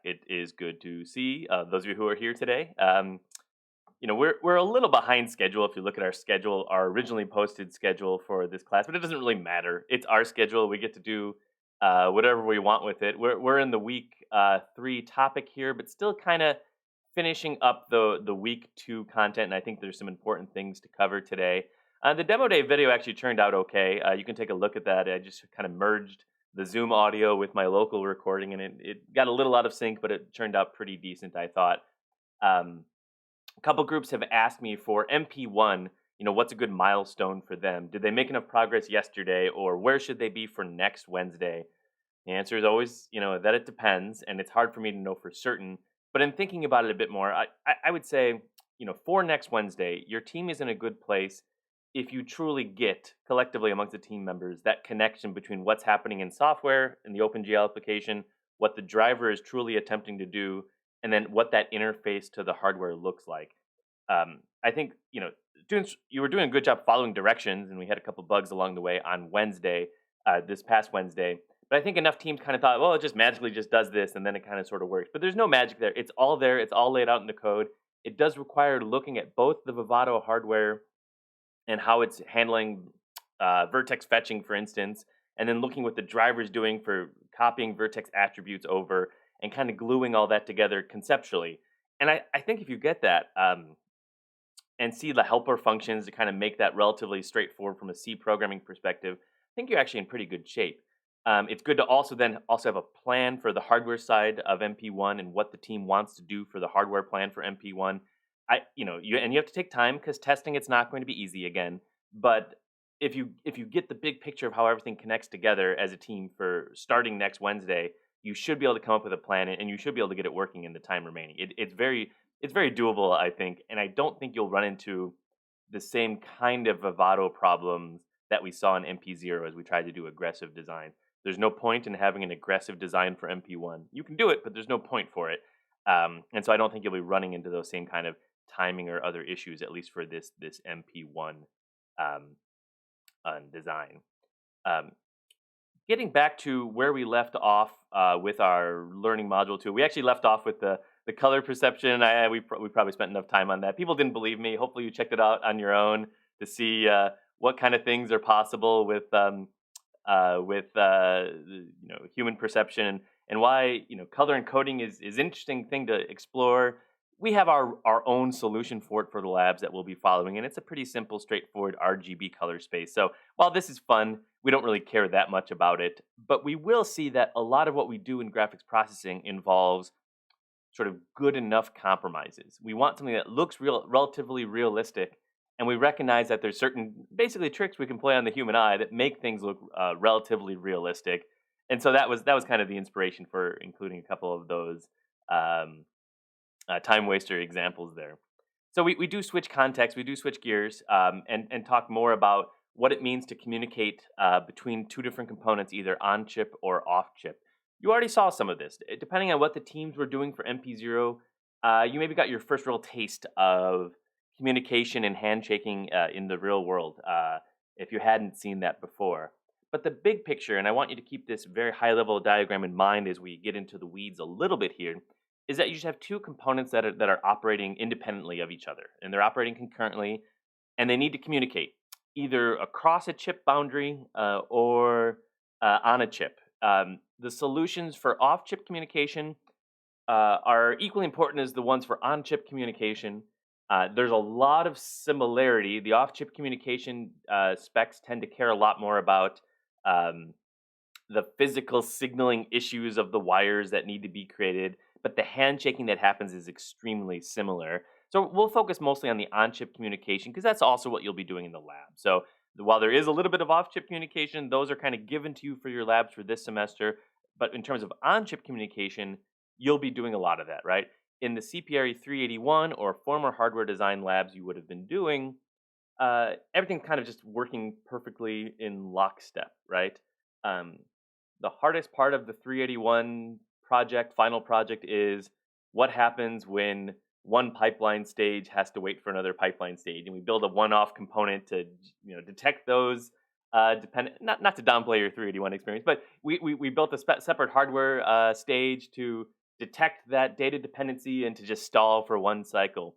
It is good to see those of you who are here today. We're a little behind schedule if you look at our schedule, our originally posted schedule for this class, but it doesn't really matter. It's our schedule. We get to do whatever we want with it. We're in the week 3 topic here, but still kind of finishing up the week 2 content. And I think there's some important things to cover today. The demo day video actually turned out okay. You can take a look at that. I just kind of merged the Zoom audio with my local recording, and it got a little out of sync, but it turned out pretty decent, I thought. Um, a couple groups have asked me for MP1, what's a good milestone for them? Did they make enough progress yesterday, or where should they be for next Wednesday? The answer is always, that it depends, and it's hard for me to know for certain. But in thinking about it a bit more, I would say, for next Wednesday, your team is in a good place if you truly get collectively amongst the team members that connection between what's happening in software in the OpenGL application, what the driver is truly attempting to do, and then what that interface to the hardware looks like. I think you were doing a good job following directions, and we had a couple bugs along the way on Wednesday, this past Wednesday. But I think enough teams kind of thought, well, it just magically just does this, and then it kind of sort of works. But there's no magic there. It's all there. It's all laid out in the code. It does require looking at both the Vivado hardware and how it's handling vertex fetching, for instance, and then looking what the driver's doing for copying vertex attributes over and kind of gluing all that together conceptually. And I think if you get that and see the helper functions to kind of make that relatively straightforward from a C programming perspective, I think you're actually in pretty good shape. It's good to also have a plan for the hardware side of MP1 and what the team wants to do for the hardware plan for MP1. You have to take time because testing it's not going to be easy again. But if you get the big picture of how everything connects together as a team for starting next Wednesday, you should be able to come up with a plan and you should be able to get it working in the time remaining. It's very doable, I think, and I don't think you'll run into the same kind of Vivado problems that we saw in MP0 as we tried to do aggressive design. There's no point in having an aggressive design for MP1. You can do it, but there's no point for it. And so I don't think you'll be running into those same kind of timing or other issues, at least for this MP1 um, design. Um, Getting back to where we left off with our learning module 2, we actually left off with the color perception. We probably spent enough time on that. People didn't believe me. Hopefully, you checked it out on your own to see what kind of things are possible with human perception and why color encoding is interesting thing to explore. We have our own solution for it for the labs that we'll be following, and it's a pretty simple, straightforward RGB color space. So while this is fun, we don't really care that much about it, but we will see that a lot of what we do in graphics processing involves sort of good enough compromises. We want something that looks relatively realistic, and we recognize that there's certain basically tricks we can play on the human eye that make things look relatively realistic. And so that was kind of the inspiration for including a couple of those um, time waster examples there. So we do switch context, we do switch gears, and talk more about what it means to communicate between two different components, either on chip or off chip. You already saw some of this. Depending on what the teams were doing for MP0, you maybe got your first real taste of communication and handshaking in the real world if you hadn't seen that before. But the big picture, and I want you to keep this very high level diagram in mind as we get into the weeds a little bit here, is that you should have two components that are operating independently of each other, and they're operating concurrently, and they need to communicate either across a chip boundary or on a chip. The solutions for off-chip communication are equally important as the ones for on-chip communication. There's a lot of similarity. The off-chip communication specs tend to care a lot more about um, the physical signaling issues of the wires that need to be created, but the handshaking that happens is extremely similar. So we'll focus mostly on the on-chip communication because that's also what you'll be doing in the lab. So while there is a little bit of off-chip communication, those are kind of given to you for your labs for this semester. But in terms of on-chip communication, you'll be doing a lot of that, right? In the CPRE 381 or former hardware design labs you would have been doing, everything kind of just working perfectly in lockstep, right? Um, the hardest part of the 381 final project is what happens when one pipeline stage has to wait for another pipeline stage, and we build a one-off component to detect those. Not to downplay your 381 experience, but we built a separate hardware stage to detect that data dependency and to just stall for one cycle.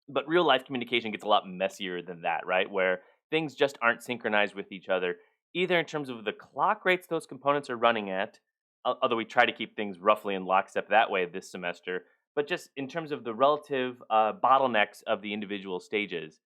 But real life communication gets a lot messier than that, right? Where things just aren't synchronized with each other, either in terms of the clock rates those components are running at, although we try to keep things roughly in lockstep that way this semester, but just in terms of the relative bottlenecks of the individual stages.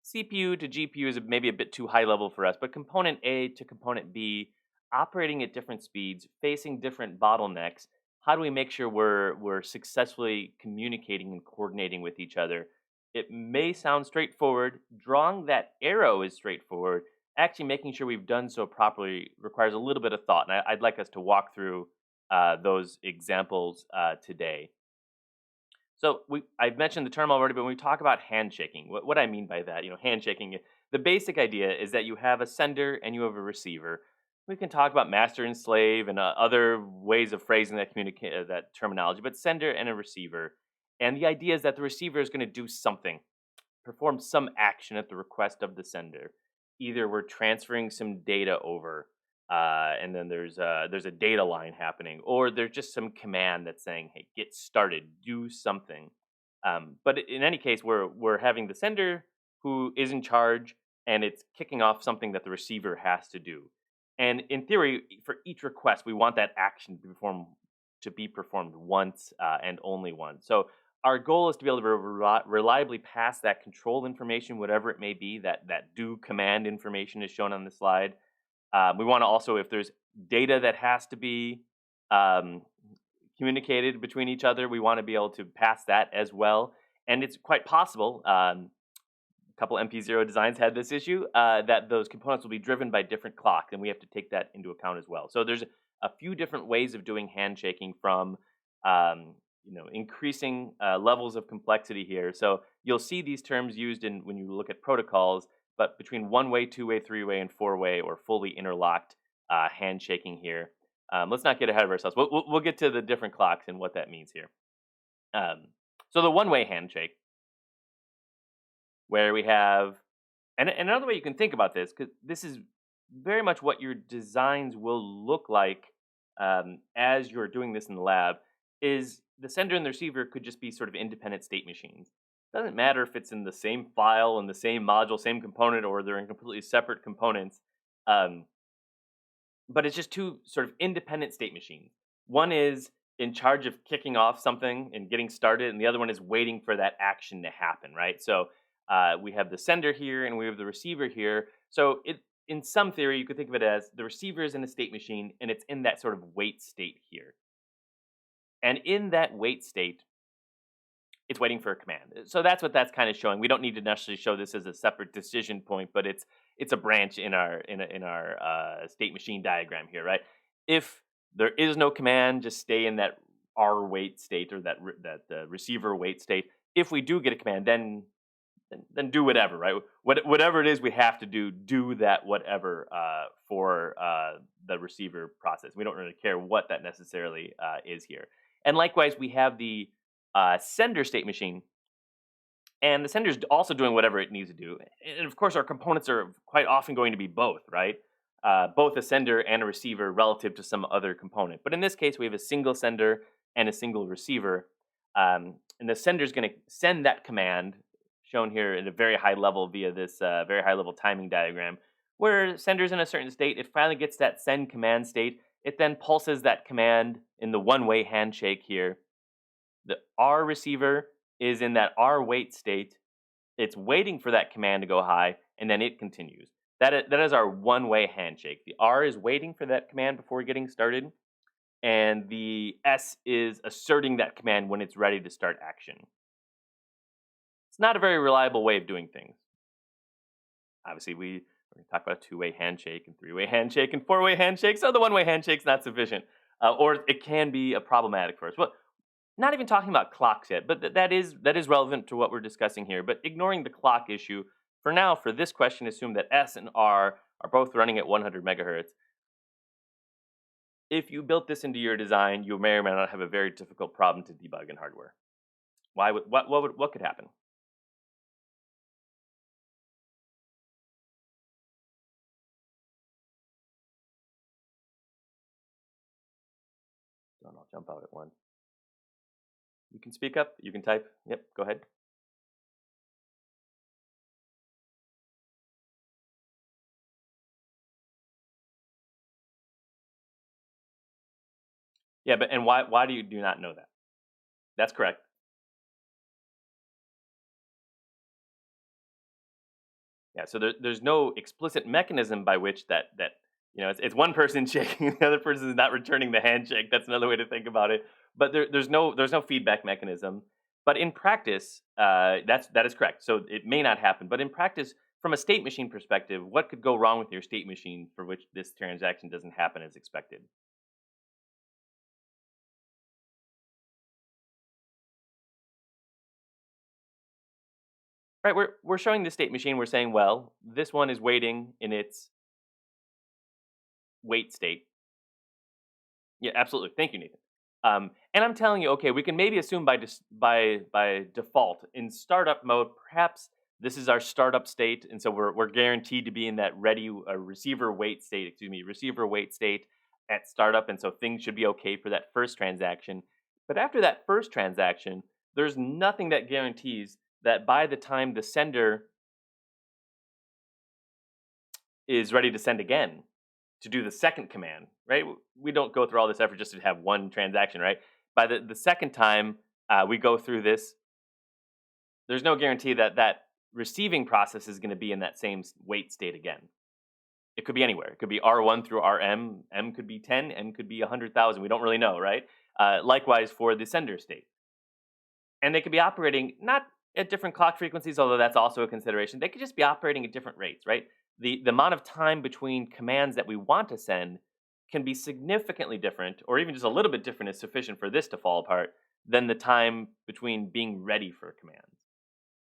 CPU to GPU is maybe a bit too high level for us, but component A to component B operating at different speeds, facing different bottlenecks. How do we make sure we're successfully communicating and coordinating with each other? It may sound straightforward. Drawing that arrow is straightforward. Actually, making sure we've done so properly requires a little bit of thought, and I'd like us to walk through those examples today. So I've mentioned the term already, but when we talk about handshaking, what I mean by that, handshaking, the basic idea is that you have a sender and you have a receiver. We can talk about master and slave and other ways of phrasing that that terminology, but sender and a receiver. And the idea is that the receiver is going to do something, perform some action at the request of the sender. Either we're transferring some data over, and then there's a data line happening, or there's just some command that's saying, "Hey, get started, do something." But in any case, we're having the sender who is in charge, and it's kicking off something that the receiver has to do. And in theory, for each request, we want that action to be performed once and only once. So our goal is to be able to reliably pass that control information, whatever it may be, that do command information is shown on the slide. We want to also, if there's data that has to be um, communicated between each other, we want to be able to pass that as well. And it's quite possible. A couple MP0 designs had this issue that those components will be driven by different clocks, and we have to take that into account as well. So there's a few different ways of doing handshaking from increasing levels of complexity here. So you'll see these terms used in when you look at protocols, but between one-way, two-way, three-way, and four-way, or fully interlocked handshaking here. Let's not get ahead of ourselves. We'll get to the different clocks and what that means here. So the one-way handshake, where we have, and another way you can think about this, because this is very much what your designs will look like as you're doing this in the lab, is the sender and the receiver could just be sort of independent state machines. Doesn't matter if it's in the same file, in the same module, same component, or they're in completely separate components. Um, but it's just two sort of independent state machines. One is in charge of kicking off something and getting started, and the other one is waiting for that action to happen, right? So we have the sender here and we have the receiver here. So in some theory, you could think of it as the receiver is in a state machine and it's in that sort of wait state here. And in that wait state, it's waiting for a command. So that's what that's kind of showing. We don't need to necessarily show this as a separate decision point, but it's a branch in our state machine diagram here, right? If there is no command, just stay in that R wait state or that receiver wait state. If we do get a command, then do whatever, right? Whatever it is we have to do that whatever for the receiver process. We don't really care what that necessarily is here. And likewise, we have the sender state machine, and the sender is also doing whatever it needs to do. And of course, our components are quite often going to be both, right? Both a sender and a receiver relative to some other component. But in this case, we have a single sender and a single receiver. And the sender is going to send that command, shown here at a very high level via this very high level timing diagram, where sender's in a certain state. It finally gets that send command state. It then pulses that command in the one-way handshake here. The R receiver is in that R wait state. It's waiting for that command to go high, and then it continues. That is our one-way handshake. The R is waiting for that command before getting started, and the S is asserting that command when it's ready to start action. It's not a very reliable way of doing things. Obviously, we're going to talk about a two-way handshake and three-way handshake and four-way handshake, so the one-way handshake's not sufficient, or it can be problematic for us. Well, not even talking about clocks yet, but that is relevant to what we're discussing here. But ignoring the clock issue, for now, for this question, assume that S and R are both running at 100 megahertz. If you built this into your design, you may or may not have a very difficult problem to debug in hardware. What could happen? Don't all jump out at once. You can speak up. You can type. Yep, go ahead. Yeah, but and why do you do not know that? That's correct. Yeah, so there's no explicit mechanism by which that it's one person shaking, the other person is not returning the handshake. That's another way to think about it. But there's no feedback mechanism. But in practice, that is correct. So it may not happen. But in practice, from a state machine perspective, what could go wrong with your state machine for which this transaction doesn't happen as expected? Right, we're showing the state machine. We're saying, well, this one is waiting in its wait state. Yeah, absolutely. Thank you, Nathan. And I'm telling you, okay, we can maybe assume by default in startup mode, perhaps this is our startup state, and so we're guaranteed to be in that ready receiver wait state. Excuse me, receiver wait state at startup, and so things should be okay for that first transaction. But after that first transaction, there's nothing that guarantees that by the time the sender is ready to send again to do the second command, right? We don't go through all this effort just to have one transaction, right? By the second time we go through this, there's no guarantee that that receiving process is going to be in that same wait state again. It could be anywhere. It could be R1 through RM. M could be 10. M could be 100,000. We don't really know, right? Likewise for the sender state. And they could be operating not at different clock frequencies, although that's also a consideration. They could just be operating at different rates, right? The amount of time between commands that we want to send can be significantly different, or even just a little bit different is sufficient for this to fall apart than the time between being ready for a command.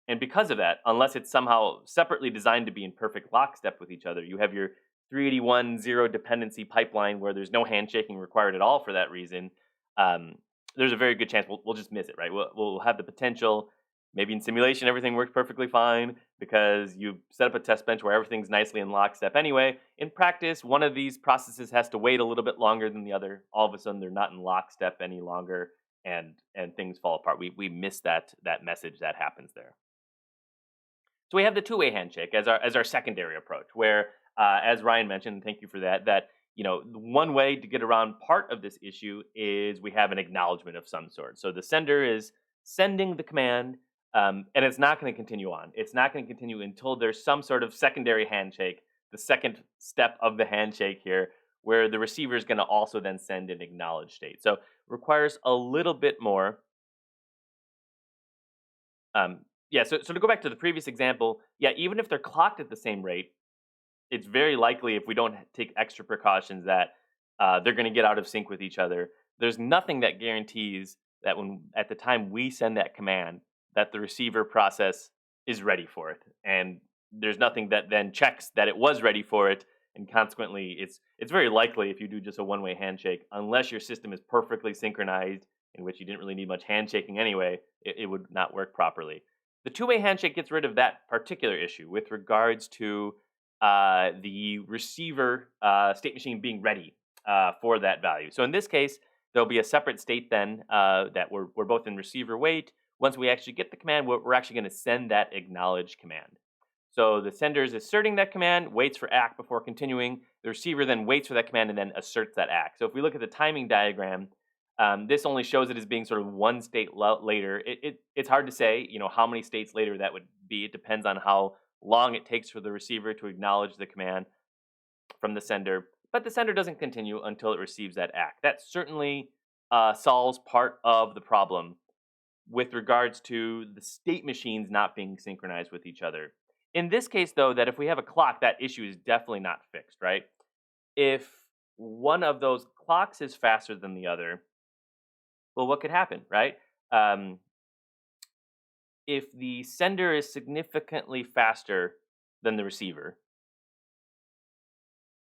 And because of that, unless it's somehow separately designed to be in perfect lockstep with each other, you have your 381 zero dependency pipeline where there's no handshaking required at all for that reason. Um, there's a very good chance we'll just miss it, right? We'll have the potential. Maybe in simulation, everything works perfectly fine because you set up a test bench where everything's nicely in lockstep anyway. In practice, one of these processes has to wait a little bit longer than the other. All of a sudden, they're not in lockstep any longer, and things fall apart. We miss that message that happens there. So we have the two-way handshake as our secondary approach, where, as Ryan mentioned, thank you for that. That the one way to get around part of this issue is we have an acknowledgement of some sort. So the sender is sending the command, and it's not going to continue on. It's not going to continue until there's some sort of secondary handshake, the second step of the handshake here, where the receiver is going to also then send an acknowledged state. So requires a little bit more. Yeah, so to go back to the previous example, yeah, even if they're clocked at the same rate, it's very likely if we don't take extra precautions that they're going to get out of sync with each other. There's nothing that guarantees that when at the time we send that command, that the receiver process is ready for it, and there's nothing that then checks that it was ready for it, and consequently, it's very likely if you do just a one-way handshake, unless your system is perfectly synchronized, in which you didn't really need much handshaking anyway, it would not work properly. The two-way handshake gets rid of that particular issue with regards to the receiver state machine being ready for that value. So in this case, there'll be a separate state then that we're both in receiver wait. Once we actually get the command, we're actually going to send that acknowledge command. So the sender is asserting that command, waits for ACK before continuing. The receiver then waits for that command and then asserts that ACK. So if we look at the timing diagram, this only shows it as being sort of one state later. It's hard to say, how many states later that would be. It depends on how long it takes for the receiver to acknowledge the command from the sender. But the sender doesn't continue until it receives that ACK. That certainly solves part of the problem with regards to the state machines not being synchronized with each other. In this case, though, that if we have a clock, that issue is definitely not fixed, right? If one of those clocks is faster than the other, well, what could happen, right? Um, if the sender is significantly faster than the receiver,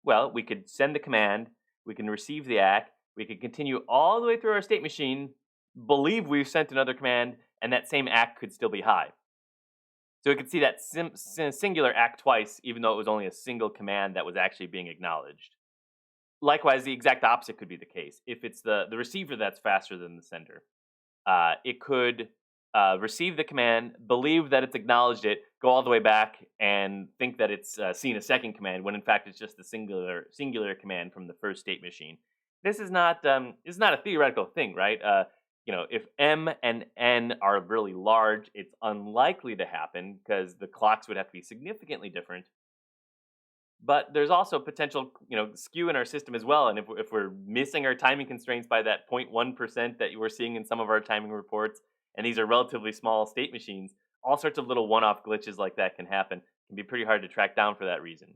well, we could send the command, we can receive the ACK, we could continue all the way through our state machine, believe we've sent another command, and that same ACK could still be high. So we could see that singular ACK twice, even though it was only a single command that was actually being acknowledged. Likewise, the exact opposite could be the case if it's the receiver that's faster than the sender. It could receive the command, believe that it's acknowledged it, go all the way back, and think that it's seen a second command when in fact it's just the singular command from the first state machine. This is not a theoretical thing, right? If M and N are really large, it's unlikely to happen because the clocks would have to be significantly different. But there's also potential, skew in our system as well. And if we're missing our timing constraints by that 0.1% that you were seeing in some of our timing reports, and these are relatively small state machines, all sorts of little one-off glitches like that can happen. Can be pretty hard to track down for that reason.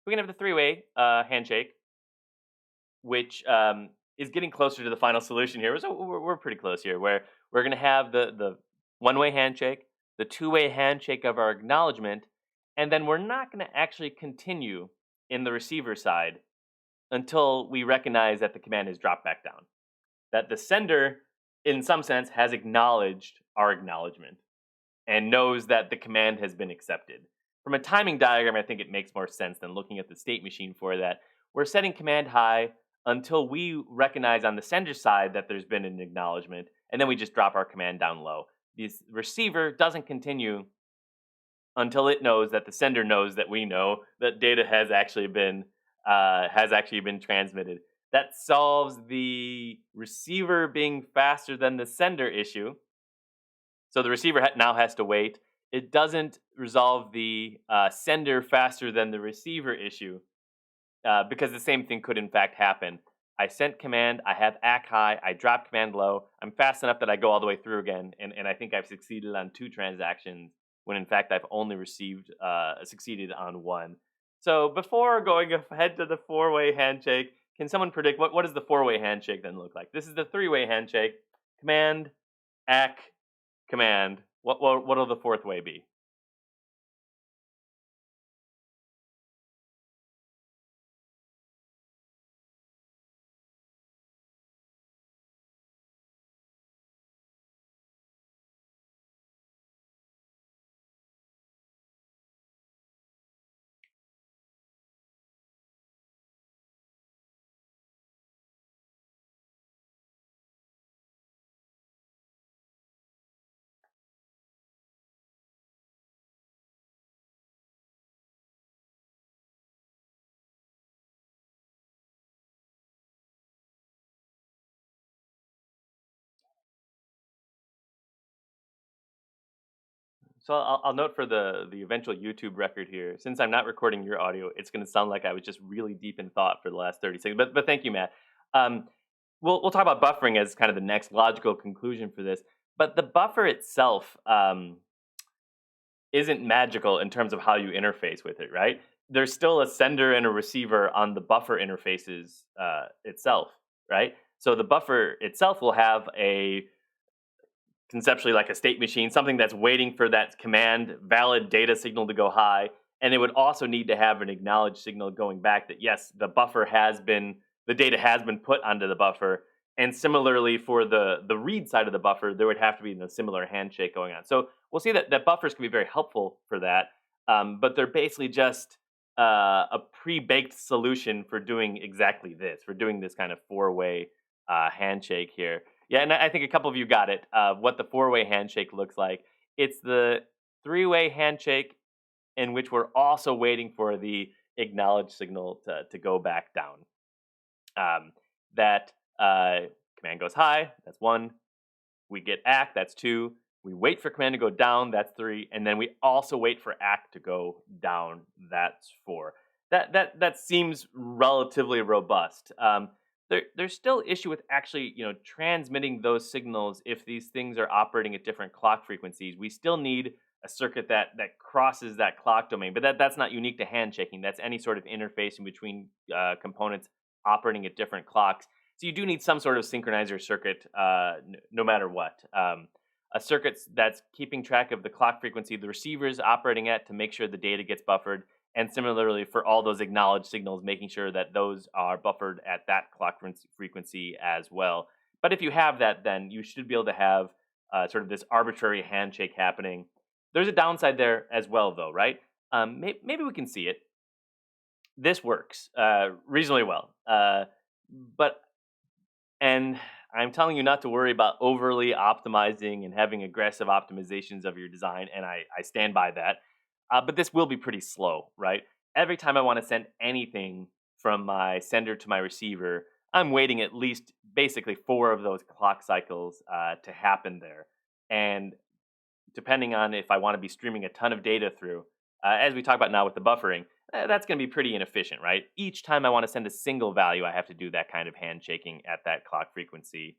We can have the three-way handshake, which is getting closer to the final solution here. So we're pretty close here, where we're going to have the one-way handshake, the two-way handshake of our acknowledgement, and then we're not going to actually continue in the receiver side until we recognize that the command is dropped back down. That the sender, in some sense, has acknowledged our acknowledgement and knows that the command has been accepted. From a timing diagram, I think it makes more sense than looking at the state machine for that. We're setting command high until we recognize on the sender side that there's been an acknowledgement, and then we just drop our command down low. The receiver doesn't continue until it knows that the sender knows that we know that data has actually been transmitted. That solves the receiver being faster than the sender issue. So the receiver now has to wait. It doesn't resolve the sender faster than the receiver issue because the same thing could in fact happen. I sent command, I have ACK high, I drop command low, I'm fast enough that I go all the way through again, and I think I've succeeded on 2 transactions when in fact I've only succeeded on 1. So before going ahead to the 4-way handshake, can someone predict what does the 4-way handshake then look like? This is the 3-way handshake. Command, ACK, command. What'll the 4th way be? So I'll note for the eventual YouTube record here, since I'm not recording your audio, it's going to sound like I was just really deep in thought for the last 30 seconds. But thank you, Matt. Um, we'll talk about buffering as kind of the next logical conclusion for this. But the buffer itself isn't magical in terms of how you interface with it, right? There's still a sender and a receiver on the buffer interfaces itself, right? So the buffer itself will have a conceptually like a state machine, something that's waiting for that command valid data signal to go high. And it would also need to have an acknowledged signal going back that yes, the data has been put onto the buffer. And similarly for the read side of the buffer, there would have to be a similar handshake going on. So we'll see that buffers can be very helpful for that, but they're basically just a pre-baked solution for doing exactly this, for doing this kind of 4-way handshake here. Yeah, and I think a couple of you got it. What the 4-way handshake looks like. It's the 3-way handshake in which we're also waiting for the acknowledge signal to go back down. That command goes high, that's 1. We get ACK, that's 2. We wait for command to go down, that's 3. And then we also wait for ACK to go down, that's 4. That seems relatively robust. There's still issue with actually, transmitting those signals if these things are operating at different clock frequencies. We still need a circuit that crosses that clock domain, but that's not unique to handshaking. That's any sort of interface in between components operating at different clocks. So you do need some sort of synchronizer circuit, no matter what. A circuit that's keeping track of the clock frequency the receiver is operating at to make sure the data gets buffered, and similarly for all those acknowledged signals, making sure that those are buffered at that clock frequency as well. But if you have that, then you should be able to have sort of this arbitrary handshake happening. There's a downside there as well, though, right? Maybe we can see it. This works reasonably well, but And I'm telling you not to worry about overly optimizing and having aggressive optimizations of your design, and I stand by that. But this will be pretty slow, right? Every time I want to send anything from my sender to my receiver, I'm waiting at least basically 4 of those clock cycles to happen there. And depending on if I want to be streaming a ton of data through, as we talk about now with the buffering, that's going to be pretty inefficient, right? Each time I want to send a single value, I have to do that kind of handshaking at that clock frequency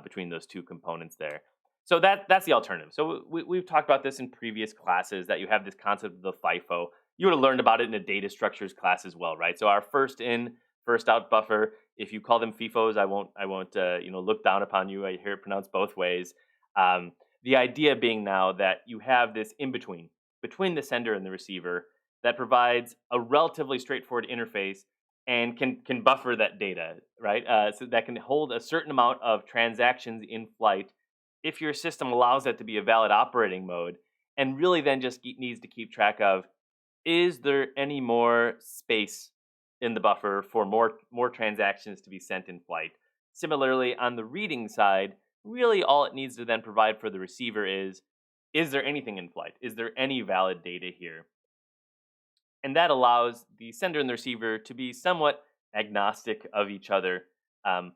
between those two components there. So that's the alternative. So we've talked about this in previous classes that you have this concept of the FIFO. You would have learned about it in a data structures class as well, right? So our first in, first out buffer. If you call them FIFOs, I won't look down upon you. I hear it pronounced both ways. Um, the idea being now that you have this in between the sender and the receiver that provides a relatively straightforward interface and can buffer that data, right? So that can hold a certain amount of transactions in flight if your system allows that to be a valid operating mode, and really then just needs to keep track of, is there any more space in the buffer for more transactions to be sent in flight? Similarly, on the reading side, really all it needs to then provide for the receiver is there anything in flight? Is there any valid data here? And that allows the sender and the receiver to be somewhat agnostic of each other. Um,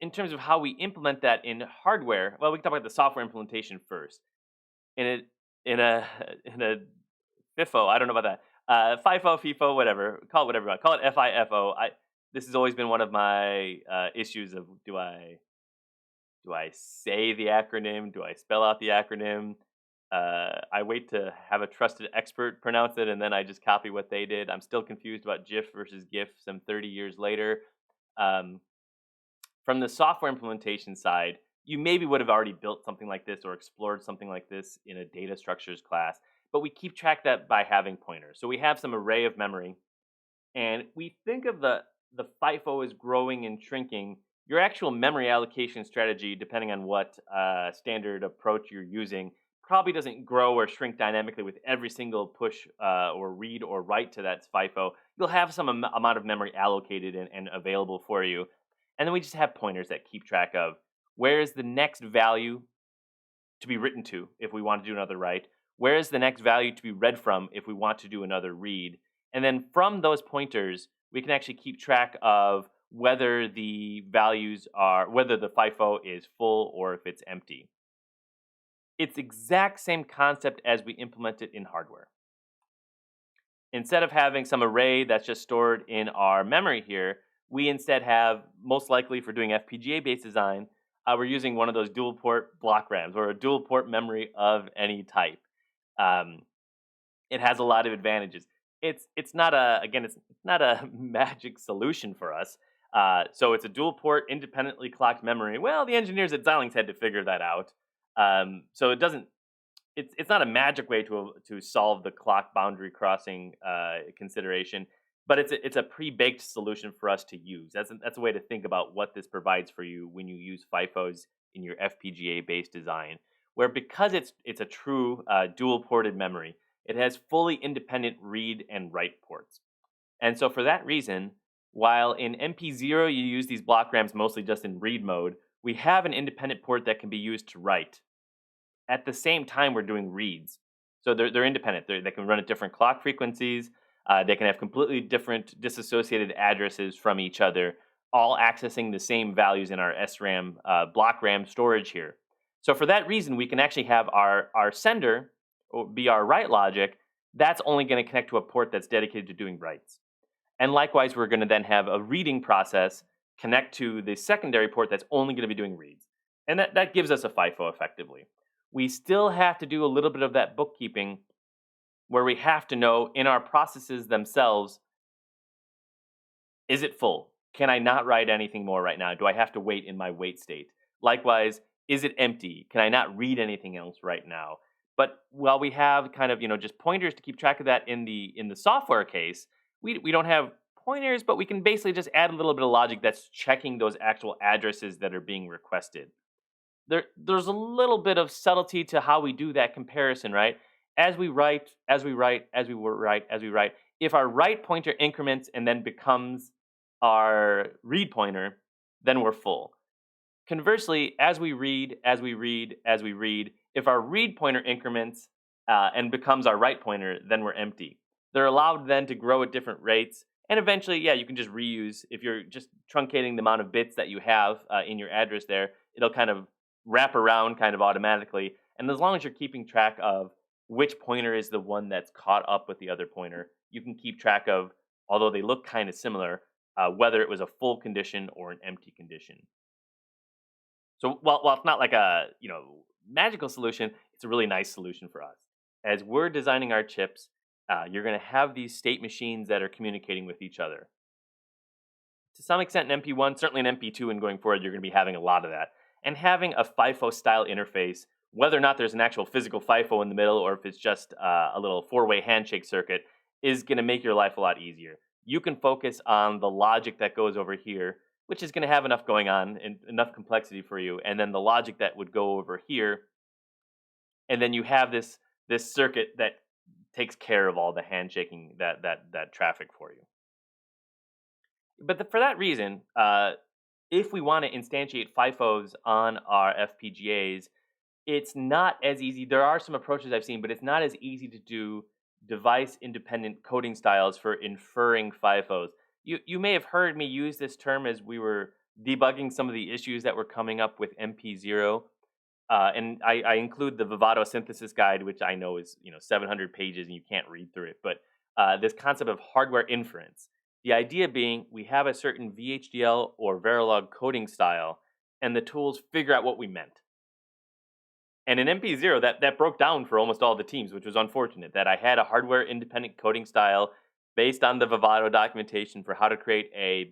in terms of how we implement that in hardware, well, we can talk about the software implementation first. In a in a in a FIFO, I don't know about that. FIFO, FIFO, whatever. Call it whatever you want. Call it FIFO. This has always been one of my issues of do I say the acronym? Do I spell out the acronym? I wait to have a trusted expert pronounce it, and then I just copy what they did. I'm still confused about GIF versus GIF some 30 years later. Um, from the software implementation side, you maybe would have already built something like this or explored something like this in a data structures class, but we keep track that by having pointers. So we have some array of memory, and we think of the FIFO as growing and shrinking. Your actual memory allocation strategy, depending on what standard approach you're using, probably doesn't grow or shrink dynamically with every single push or read or write to that FIFO. You'll have some amount of memory allocated and available for you. And then we just have pointers that keep track of where is the next value to be written to if we want to do another write, where is the next value to be read from if we want to do another read. And then from those pointers, we can actually keep track of whether whether the FIFO is full or if it's empty. It's exact same concept as we implement it in hardware. Instead of having some array that's just stored in our memory here, we instead have, most likely for doing FPGA based design, we're using one of those dual port block RAMs or a dual port memory of any type. Um, it has a lot of advantages. It's not it's not a magic solution for us. So it's a dual port independently clocked memory. Well, the engineers at Xilinx had to figure that out. So it doesn't it's not a magic way to solve the clock boundary crossing consideration, but it's a pre-baked solution for us to use. That's a way to think about what this provides for you when you use FIFOs in your FPGA based design, where because it's a true dual ported memory, it has fully independent read and write ports. And so for that reason, while in MP0 you use these block RAMs mostly just in read mode, we have an independent port that can be used to write at the same time we're doing reads. So they're independent. They can run at different clock frequencies. They can have completely different disassociated addresses from each other, all accessing the same values in our SRAM block RAM storage here. So for that reason, we can actually have our sender be our write logic. That's only going to connect to a port that's dedicated to doing writes. And likewise, we're going to then have a reading process connect to the secondary port that's only going to be doing reads. And that gives us a FIFO effectively. We still have to do a little bit of that bookkeeping where we have to know in our processes themselves, is it full? Can I not write anything more right now? Do I have to wait in my wait state? Likewise, is it empty? Can I not read anything else right now? But while we have kind of, just pointers to keep track of that in the software case, we don't have pointers, but we can basically just add a little bit of logic that's checking those actual addresses that are being requested. There's a little bit of subtlety to how we do that comparison, right? As we write, as we write, as we write, as we write, if our write pointer increments and then becomes our read pointer, then we're full. Conversely, as we read, if our read pointer increments and becomes our write pointer, then we're empty. They're allowed then to grow at different rates, and eventually, yeah, you can just reuse. If you're just truncating the amount of bits that you have in your address there, it'll kind of wrap around kind of automatically. And as long as you're keeping track of which pointer is the one that's caught up with the other pointer, you can keep track of, although they look kind of similar, whether it was a full condition or an empty condition. So while it's not like a magical solution, it's a really nice solution for us. As we're designing our chips, you're going to have these state machines that are communicating with each other. To some extent, in MP1, certainly in MP2, and going forward, you're going to be having a lot of that. And having a FIFO style interface, whether or not there's an actual physical FIFO in the middle, or if it's just a little four-way handshake circuit, is going to make your life a lot easier. You can focus on the logic that goes over here, which is going to have enough going on and enough complexity for you, and then the logic that would go over here, and then you have this circuit that takes care of all the handshaking that traffic for you. But for that reason, if we want to instantiate FIFOs on our FPGAs, it's not as easy. There are some approaches I've seen, but it's not as easy to do device independent coding styles for inferring FIFOs. You may have heard me use this term as we were debugging some of the issues that were coming up with MP0. And I include the Vivado synthesis guide, which I know is 700 pages and you can't read through it. But this concept of hardware inference, the idea being we have a certain VHDL or Verilog coding style, and the tools figure out what we meant. And in MP0, that broke down for almost all the teams, which was unfortunate. That I had a hardware independent coding style based on the Vivado documentation for how to create a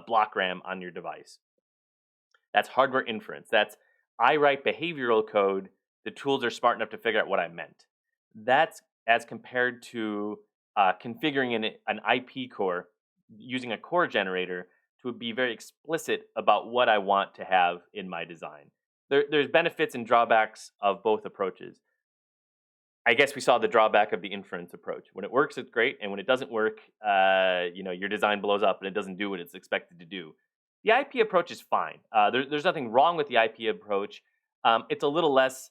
block RAM on your device. That's hardware inference. That's I write behavioral code. The tools are smart enough to figure out what I meant. That's as compared to configuring an IP core using a core generator to be very explicit about what I want to have in my design. There's benefits and drawbacks of both approaches. I guess we saw the drawback of the inference approach. When it works, it's great, and when it doesn't work, your design blows up and it doesn't do what it's expected to do. The IP approach is fine. There's nothing wrong with the IP approach. It's a little less,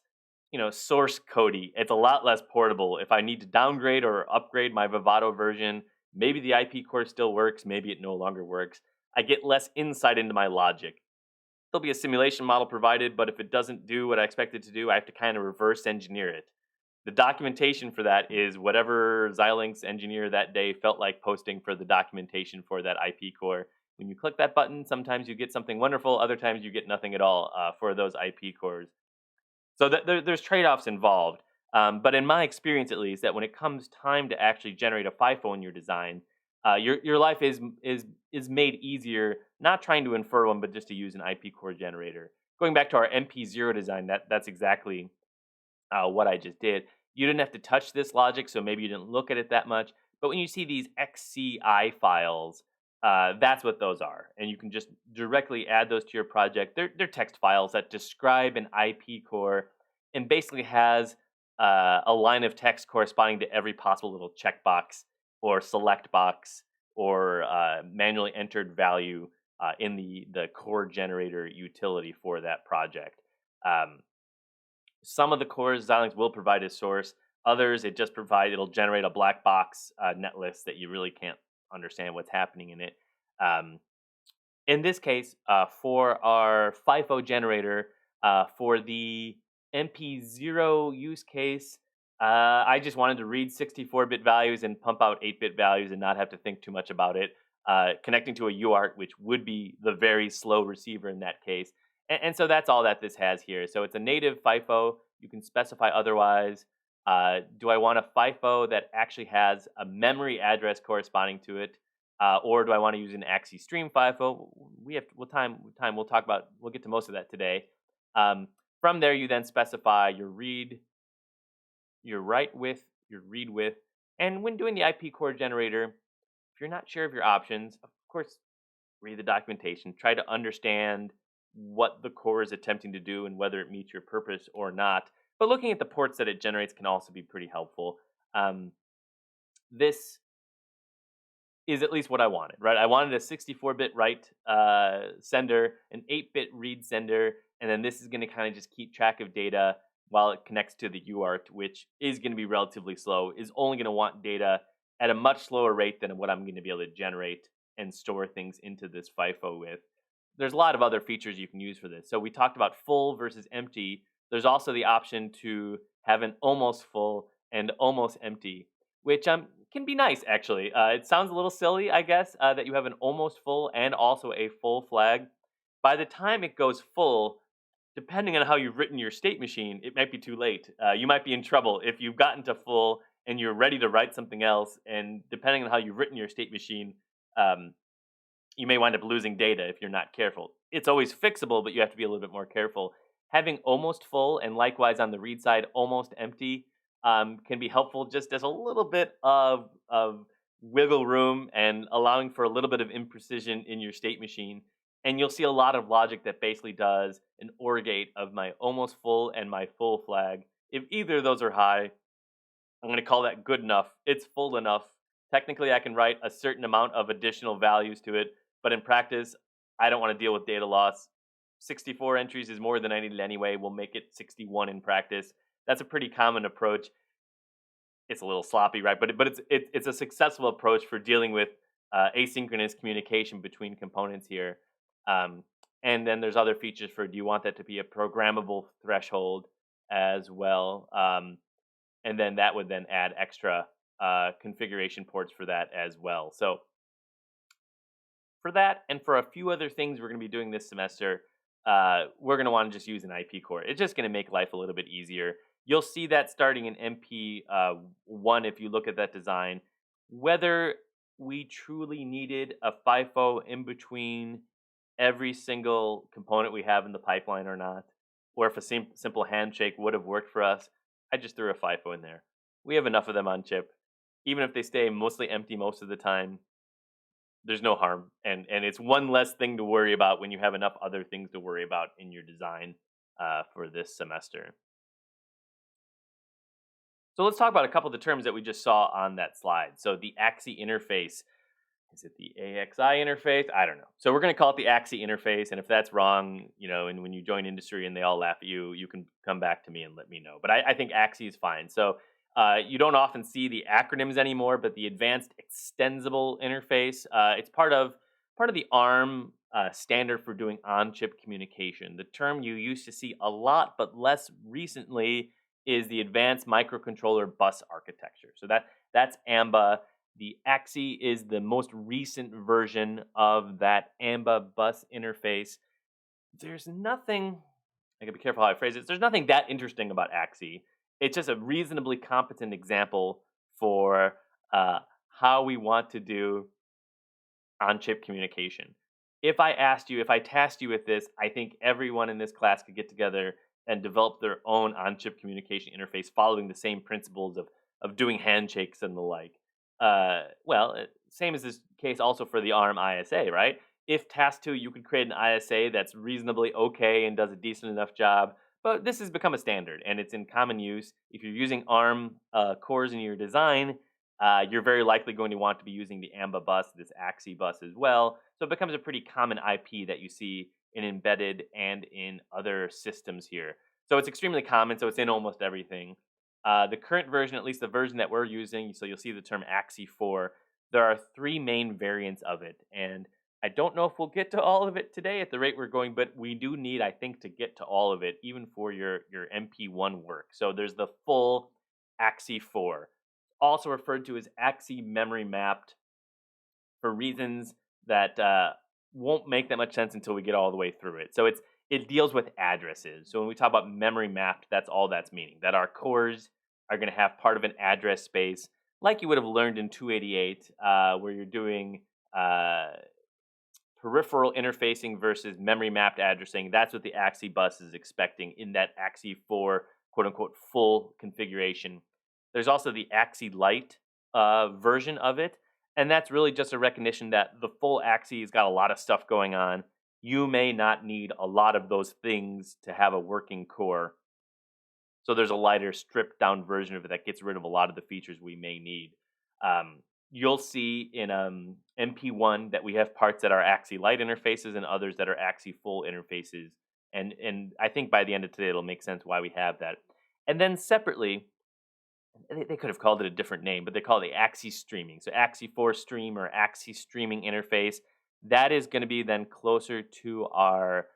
source codey. It's a lot less portable. If I need to downgrade or upgrade my Vivado version, maybe the IP core still works, maybe it no longer works. I get less insight into my logic. There'll be a simulation model provided, but if it doesn't do what I expect it to do, I have to kind of reverse engineer it. The documentation for that is whatever Xilinx engineer that day felt like posting for the documentation for that IP core. When you click that button, sometimes you get something wonderful, other times you get nothing at all for those IP cores. So there's trade-offs involved. But in my experience, at least, that when it comes time to actually generate a FIFO in your design, your life is made easier, not trying to infer one, but just to use an IP core generator. Going back to our MP0 design, that's exactly what I just did. You didn't have to touch this logic, so maybe you didn't look at it that much. But when you see these XCI files, that's what those are. And you can just directly add those to your project. They're text files that describe an IP core and basically has a line of text corresponding to every possible little checkbox or select box or manually entered value in the core generator utility for that project. Um, some of the cores Xilinx will provide as source. Others, it'll generate a black box net list that you really can't understand what's happening in it. Um, in this case, for our FIFO generator, for the MP0 use case, I just wanted to read 64-bit values and pump out 8-bit values and not have to think too much about it. Connecting to a UART, which would be the very slow receiver in that case. And so that's all that this has here. So it's a native FIFO. You can specify otherwise. Do I want a FIFO that actually has a memory address corresponding to it? Or do I want to use an AXI stream FIFO? We'll get to most of that today. From there, you then specify your read, your write width, your read width. And when doing the IP core generator, if you're not sure of your options, of course, read the documentation. Try to understand what the core is attempting to do and whether it meets your purpose or not. But looking at the ports that it generates can also be pretty helpful. This is at least what I wanted, right? I wanted a 64-bit write sender, an 8-bit read sender, and then this is going to kind of just keep track of data while it connects to the UART, which is going to be relatively slow, is only going to want data at a much slower rate than what I'm going to be able to generate and store things into this FIFO with. There's a lot of other features you can use for this. So we talked about full versus empty. There's also the option to have an almost full and almost empty, which can be nice actually. It sounds a little silly, I guess, that you have an almost full and also a full flag. By the time it goes full, depending on how you've written your state machine, it might be too late. You might be in trouble if you've gotten to full and you're ready to write something else. And depending on how you've written your state machine, um, you may wind up losing data if you're not careful. It's always fixable, but you have to be a little bit more careful. Having almost full and likewise on the read side almost empty can be helpful just as a little bit of wiggle room and allowing for a little bit of imprecision in your state machine. And you'll see a lot of logic that basically does an OR gate of my almost full and my full flag. If either of those are high, I'm going to call that good enough. It's full enough. Technically, I can write a certain amount of additional values to it, but in practice, I don't want to deal with data loss. 64 entries is more than I needed anyway. We'll make it 61 in practice. That's a pretty common approach. It's a little sloppy, right? But it's a successful approach for dealing with asynchronous communication between components here. Um, and then there's other features for do you want that to be a programmable threshold as well? And then that would then add extra configuration ports for that as well. So for that and for a few other things we're going to be doing this semester, we're going to want to just use an IP core. It's just going to make life a little bit easier. You'll see that starting in MP1 if you look at that design. Whether we truly needed a FIFO in between every single component we have in the pipeline or not, or if a simple handshake would have worked for us, I just threw a FIFO in there. We have enough of them on chip. Even if they stay mostly empty most of the time, there's no harm. And it's one less thing to worry about when you have enough other things to worry about in your design for this semester. So let's talk about a couple of the terms that we just saw on that slide. So the AXI interface. Is it the AXI interface? I don't know. So we're going to call it the AXI interface. And if that's wrong, and when you join industry and they all laugh at you, you can come back to me and let me know. But I think AXI is fine. So you don't often see the acronyms anymore, but the Advanced Extensible Interface, it's part of the ARM standard for doing on-chip communication. The term you used to see a lot, but less recently, is the Advanced Microcontroller Bus Architecture. So that's AMBA. The AXI is the most recent version of that AMBA bus interface. There's nothing, I gotta be careful how I phrase it. There's nothing that interesting about AXI. It's just a reasonably competent example for how we want to do on-chip communication. If I tasked you with this, I think everyone in this class could get together and develop their own on-chip communication interface following the same principles of doing handshakes and the like. Same as this case also for the ARM ISA, right? If task 2, you could create an ISA that's reasonably okay and does a decent enough job, but this has become a standard and it's in common use. If you're using ARM cores in your design, you're very likely going to want to be using the AMBA bus, this AXI bus as well. So it becomes a pretty common IP that you see in embedded and in other systems here. So it's extremely common, so it's in almost everything. The current version, at least the version that we're using, so you'll see the term AXI 4, there are 3 main variants of it. And I don't know if we'll get to all of it today at the rate we're going, but we do need, I think, to get to all of it, even for your MP1 work. So there's the full AXI 4, also referred to as AXI memory mapped for reasons that won't make that much sense until we get all the way through it. So it deals with addresses. So when we talk about memory mapped, that's all that's meaning. That our cores are going to have part of an address space, like you would have learned in 288, where you're doing peripheral interfacing versus memory mapped addressing. That's what the AXI bus is expecting in that AXI 4 quote unquote full configuration. There's also the AXI Lite version of it. And that's really just a recognition that the full AXI has got a lot of stuff going on. You may not need a lot of those things to have a working core. So there's a lighter, stripped down version of it that gets rid of a lot of the features we may need. you'll see in MP1 that we have parts that are AXI light interfaces and others that are AXI full interfaces. And I think by the end of today it'll make sense why we have that. And then separately, they could have called it a different name, but they call it the AXI streaming. So AXI 4 stream or AXI streaming interface. That is going to be then closer to our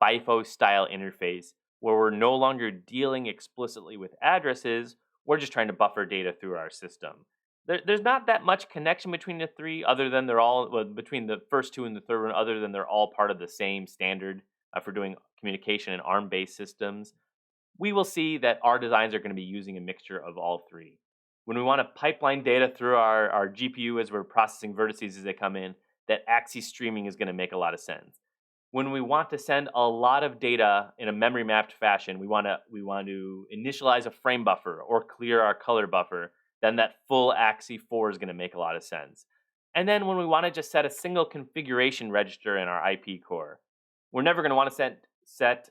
FIFO style interface where we're no longer dealing explicitly with addresses. We're just trying to buffer data through our system. There's not that much connection between the three, other than they're all, well, between the first two and the third one, other than they're all part of the same standard for doing communication in ARM based systems. We will see that our designs are going to be using a mixture of all three. When we want to pipeline data through our GPU as we're processing vertices as they come in, that AXI streaming is going to make a lot of sense. When we want to send a lot of data in a memory mapped fashion, we want to initialize a frame buffer or clear our color buffer, then that full AXI 4 is going to make a lot of sense. And then when we want to just set a single configuration register in our IP core, we're never going to want to set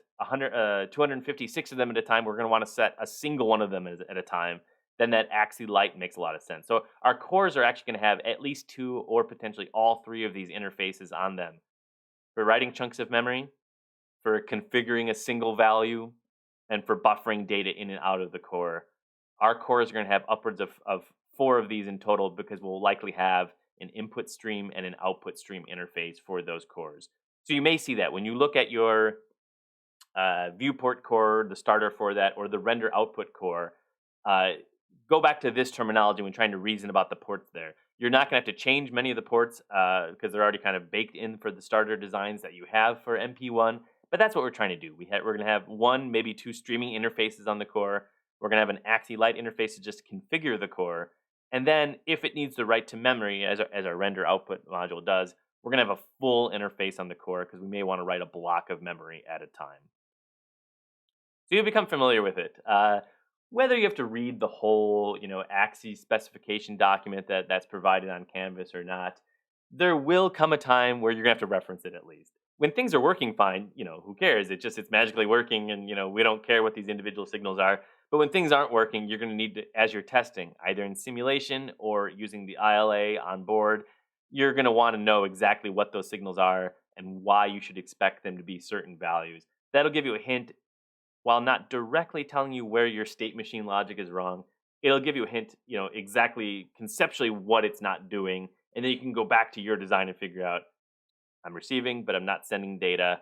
256 of them at a time. We're going to want to set a single one of them at a time. Then that AXI light makes a lot of sense. So our cores are actually going to have at least two or potentially all three of these interfaces on them for writing chunks of memory, for configuring a single value, and for buffering data in and out of the core. Our cores are going to have upwards of four of these in total because we'll likely have an input stream and an output stream interface for those cores. So you may see that when you look at your viewport core, the starter for that, or the render output core, uh, go back to this terminology when trying to reason about the ports there. You're not going to have to change many of the ports because they're already kind of baked in for the starter designs that you have for MP1. But that's what we're trying to do. We're going to have one, maybe two streaming interfaces on the core. We're going to have an AXI light interface to just configure the core. And then if it needs to write to memory, as our render output module does, we're going to have a full interface on the core because we may want to write a block of memory at a time. So you become familiar with it. Whether you have to read the whole, AXI specification document that's provided on Canvas or not, there will come a time where you're gonna have to reference it at least. When things are working fine, who cares? It's magically working, and we don't care what these individual signals are. But when things aren't working, you're gonna need to, as you're testing, either in simulation or using the ILA on board, you're gonna want to know exactly what those signals are and why you should expect them to be certain values. That'll give you a hint while not directly telling you where your state machine logic is wrong. It'll give you a hint, exactly conceptually what it's not doing, and then you can go back to your design and figure out, I'm receiving, but I'm not sending data.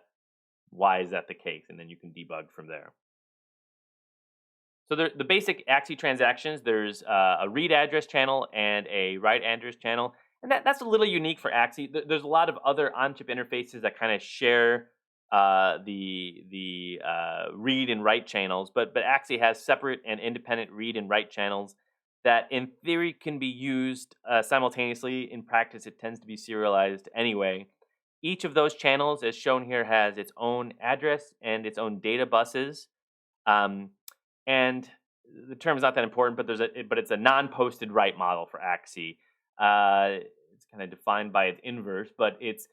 Why is that the case? And then you can debug from there. So the basic AXI transactions, there's a read address channel and a write address channel, and that's a little unique for AXI. There's a lot of other on-chip interfaces that kind of share the read and write channels, but AXI has separate and independent read and write channels that, in theory, can be used simultaneously. In practice, it tends to be serialized anyway. Each of those channels, as shown here, has its own address and its own data buses. And the term is not that important, but it's a non-posted write model for AXI. It's kind of defined by its inverse, but it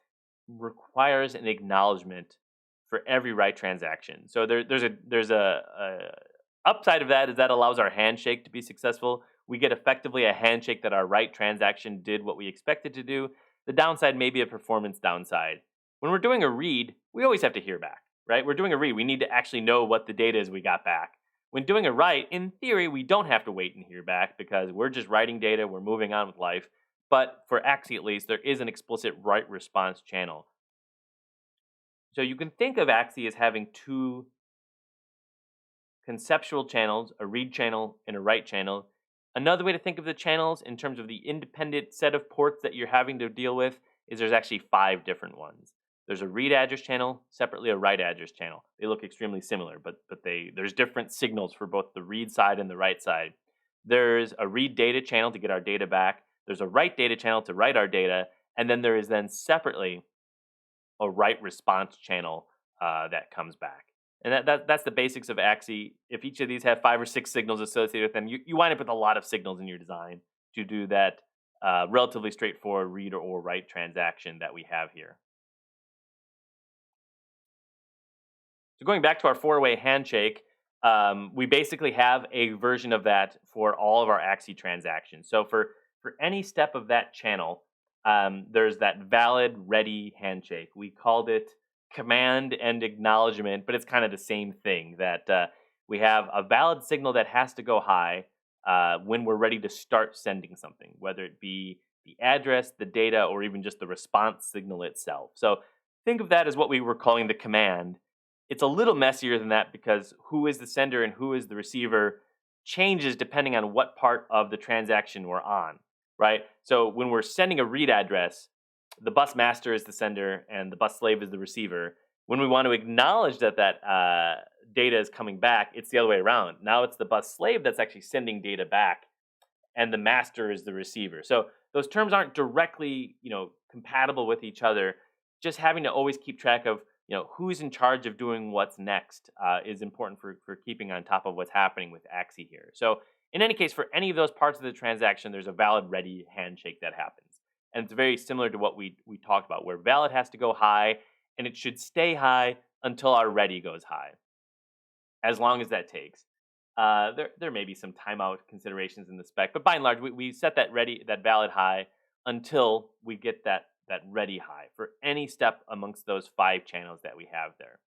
requires an acknowledgement for every write transaction. So there's a upside of that is that allows our handshake to be successful. We get effectively a handshake that our write transaction did what we expected to do. The downside may be a performance downside. When we're doing a read, we always have to hear back, right? We're doing a read. We need to actually know what the data is we got back. When doing a write, in theory, we don't have to wait and hear back because we're just writing data. We're moving on with life. But for AXI, at least, there is an explicit write response channel. So you can think of AXI as having two conceptual channels, a read channel and a write channel. Another way to think of the channels in terms of the independent set of ports that you're having to deal with is there's actually 5 different ones. There's a read address channel, separately a write address channel. They look extremely similar, but there's different signals for both the read side and the write side. There's a read data channel to get our data back. There's a write data channel to write our data, and then there is then separately a write response channel that comes back. And that's the basics of AXI. If each of these have 5 or 6 signals associated with them, you wind up with a lot of signals in your design to do that relatively straightforward read or write transaction that we have here. So going back to our 4-way handshake, we basically have a version of that for all of our AXI transactions. So for for any step of that channel, there's that valid ready handshake. We called it command and acknowledgement, but it's kind of the same thing that we have a valid signal that has to go high when we're ready to start sending something, whether it be the address, the data, or even just the response signal itself. So think of that as what we were calling the command. It's a little messier than that because who is the sender and who is the receiver changes depending on what part of the transaction we're on, right? So when we're sending a read address, the bus master is the sender and the bus slave is the receiver. When we want to acknowledge that data is coming back, it's the other way around. Now it's the bus slave that's actually sending data back, and the master is the receiver. So those terms aren't directly, compatible with each other. Just having to always keep track of, who's in charge of doing what's next is important for keeping on top of what's happening with Axie here. So in any case, for any of those parts of the transaction, there's a valid ready handshake that happens. And it's very similar to what we talked about, where valid has to go high, and it should stay high until our ready goes high, as long as that takes. There may be some timeout considerations in the spec, but by and large, we set that valid high until we get that ready high for any step amongst those 5 channels that we have there.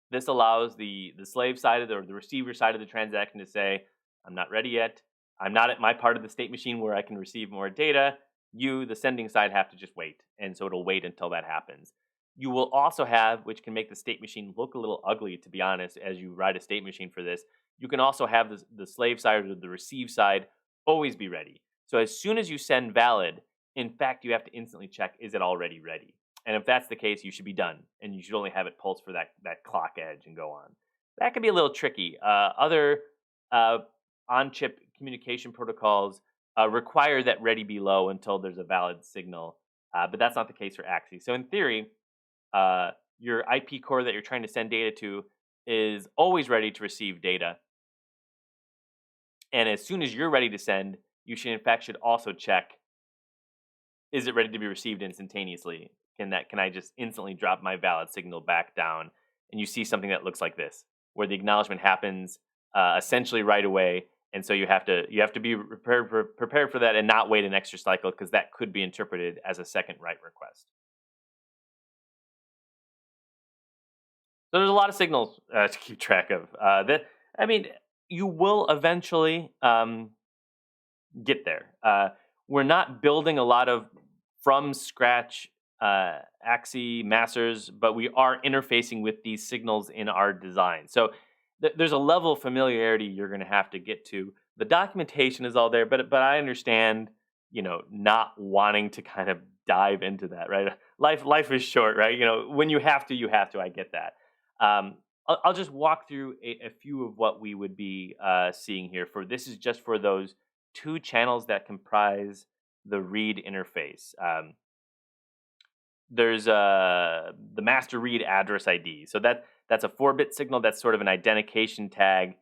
This allows the slave side or the receiver side of the transaction to say, I'm not ready yet. I'm not at my part of the state machine where I can receive more data. You, the sending side, have to just wait. And so it'll wait until that happens. You will also have, which can make the state machine look a little ugly, to be honest, as you write a state machine for this, you can also have the slave side or the receive side always be ready. So as soon as you send valid, in fact, you have to instantly check, is it already ready? And if that's the case, you should be done, and you should only have it pulse for that clock edge and go on. That can be a little tricky. Other on-chip communication protocols require that ready be low until there's a valid signal, but that's not the case for Axie. So in theory, your IP core that you're trying to send data to is always ready to receive data, and as soon as you're ready to send, you should also check, is it ready to be received instantaneously? Can I just instantly drop my valid signal back down? And you see something that looks like this, where the acknowledgement happens essentially right away, and so you have to be prepared for that and not wait an extra cycle because that could be interpreted as a second write request. So there's a lot of signals to keep track of. You will eventually get there. We're not building a lot of from scratch Axie masters, but we are interfacing with these signals in our design. So there's a level of familiarity you're going to have to get to. The documentation is all there, but I understand, not wanting to kind of dive into that, right? Life is short, right? When you have to, you have to. I get that. I'll just walk through a few of what we would be seeing here. This is just for those 2 channels that comprise the read interface. There's the master read address ID. So that's a 4-bit signal. That's sort of an identification tag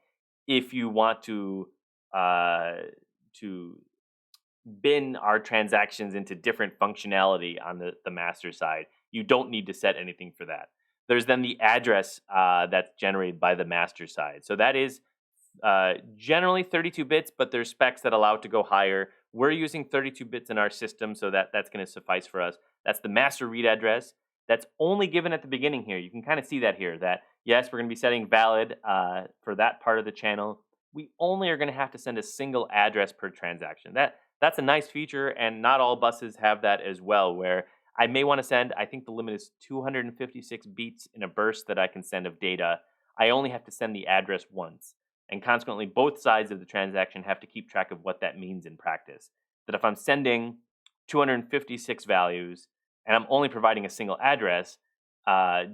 if you want to bin our transactions into different functionality on the master side. You don't need to set anything for that. There's then the address that's generated by the master side. So that is generally 32 bits, but there's specs that allow it to go higher. We're using 32 bits in our system, so that's going to suffice for us. That's the master read address. That's only given at the beginning here. You can kind of see that here, that yes, we're going to be setting valid for that part of the channel. We only are going to have to send a single address per transaction. That's a nice feature, and not all buses have that as well, where I may want to send, I think the limit is 256 beats in a burst that I can send of data. I only have to send the address once. And consequently, both sides of the transaction have to keep track of what that means in practice. That if I'm sending 256 values and I'm only providing a single address,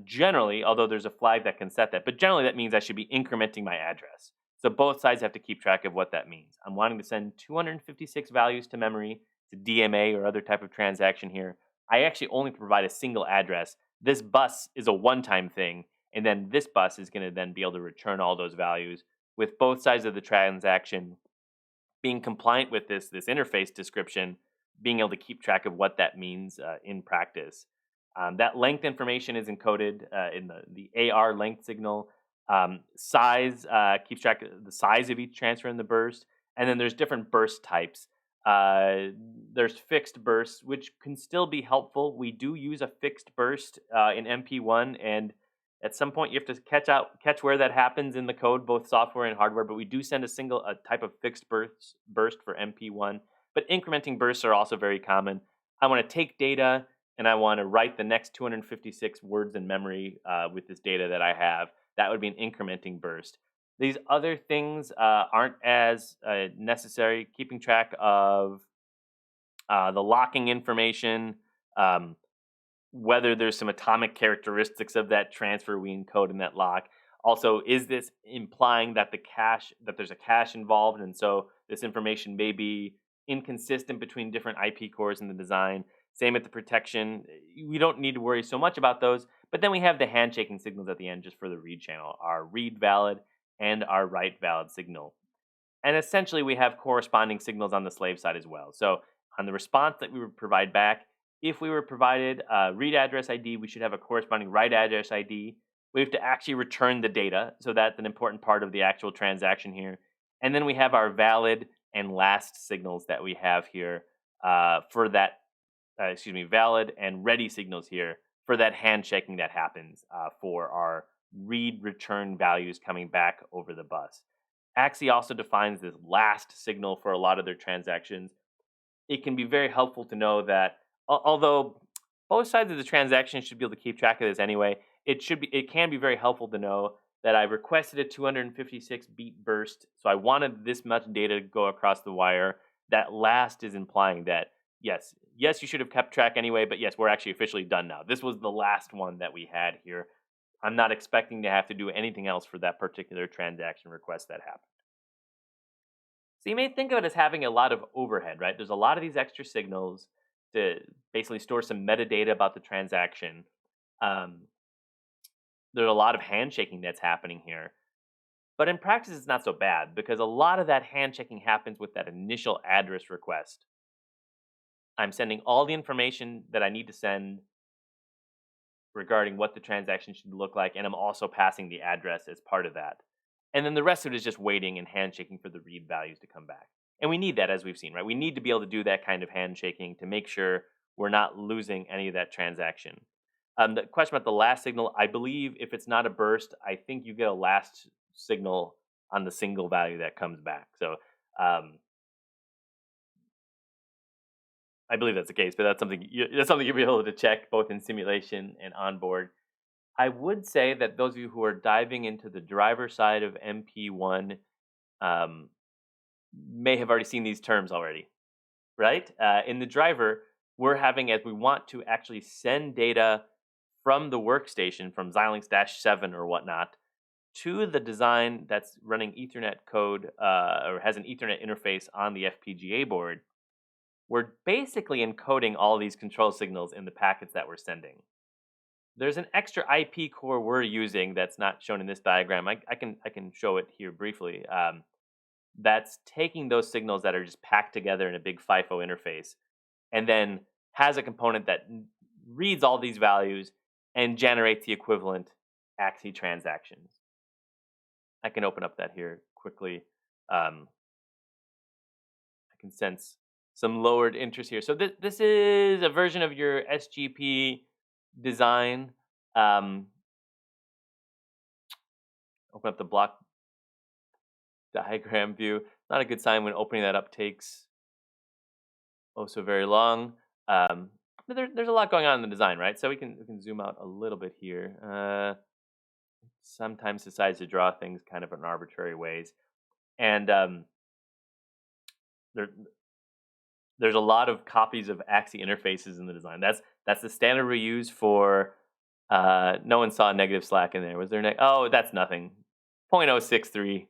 generally, although there's a flag that can set that, but generally that means I should be incrementing my address. So both sides have to keep track of what that means. I'm wanting to send 256 values to memory, to DMA or other type of transaction here. I actually only provide a single address. This bus is a one-time thing, and then this bus is going to then be able to return all those values with both sides of the transaction being compliant with this interface description, being able to keep track of what that means in practice. That length information is encoded in the AR length signal. Size keeps track of the size of each transfer in the burst. And then there's different burst types. Uh, there's fixed bursts, which can still be helpful. We do use a fixed burst in MP1, and at some point you have to catch where that happens in the code, both software and hardware. But we do send a type of fixed burst for MP1. But incrementing bursts are also very common. I want to take data and I want to write the next 256 words in memory with this data that I have. That would be an incrementing burst. These other things aren't as necessary. Keeping track of the locking information, um, whether there's some atomic characteristics of that transfer we encode in that lock. Also, is this implying that there's a cache involved, and so this information may be inconsistent between different IP cores in the design? Same with the protection. We don't need to worry so much about those. But then we have the handshaking signals at the end just for the read channel, our read valid and our write valid signal. And essentially, we have corresponding signals on the slave side as well. So on the response that we would provide back, if we were provided a read address ID, we should have a corresponding write address ID. We have to actually return the data. So that's an important part of the actual transaction here. And then we have our valid and last signals that we have here for that, valid and ready signals here for that handshaking that happens for our read return values coming back over the bus. Axie also defines this last signal for a lot of their transactions. It can be very helpful to know that although both sides of the transaction should be able to keep track of this anyway, it can be very helpful to know that I requested a 256 beat burst, so I wanted this much data to go across the wire. That last is implying that yes, you should have kept track anyway, but yes, we're actually officially done now. This was the last one that we had here. I'm not expecting to have to do anything else for that particular transaction request that happened. So you may think of it as having a lot of overhead, right? There's a lot of these extra signals to basically store some metadata about the transaction. Um, there's a lot of handshaking that's happening here. But in practice, it's not so bad because a lot of that handshaking happens with that initial address request. I'm sending all the information that I need to send regarding what the transaction should look like, and I'm also passing the address as part of that. And then the rest of it is just waiting and handshaking for the read values to come back. And we need that, as we've seen, right? We need to be able to do that kind of handshaking to make sure we're not losing any of that transaction. The question about the last signal, I believe if it's not a burst, I think you get a last signal on the single value that comes back. So um, I believe that's the case, but that's something you'll be able to check both in simulation and onboard. I would say that those of you who are diving into the driver side of MP1 um, may have already seen these terms already, right? In the driver, we're having, as we want to actually send data from the workstation, from Xilinx 7 or whatnot, to the design that's running Ethernet code or has an Ethernet interface on the FPGA board. We're basically encoding all these control signals in the packets that we're sending. There's an extra IP core we're using that's not shown in this diagram. I can show it here briefly. That's taking those signals that are just packed together in a big FIFO interface, and then has a component that reads all these values and generates the equivalent AXI transactions. I can open up that here quickly. I can sense some lowered interest here. So this is a version of your SGP design. Um, Open up the block diagram view. Not a good sign when opening that up takes so very long. But there's a lot going on in the design, right? So we can zoom out a little bit here. Sometimes decides to draw things kind of in arbitrary ways, and there, there's a lot of copies of AXI interfaces in the design. That's the standard we use for. No one saw negative slack in there. Was there? Oh, that's nothing. 0.063.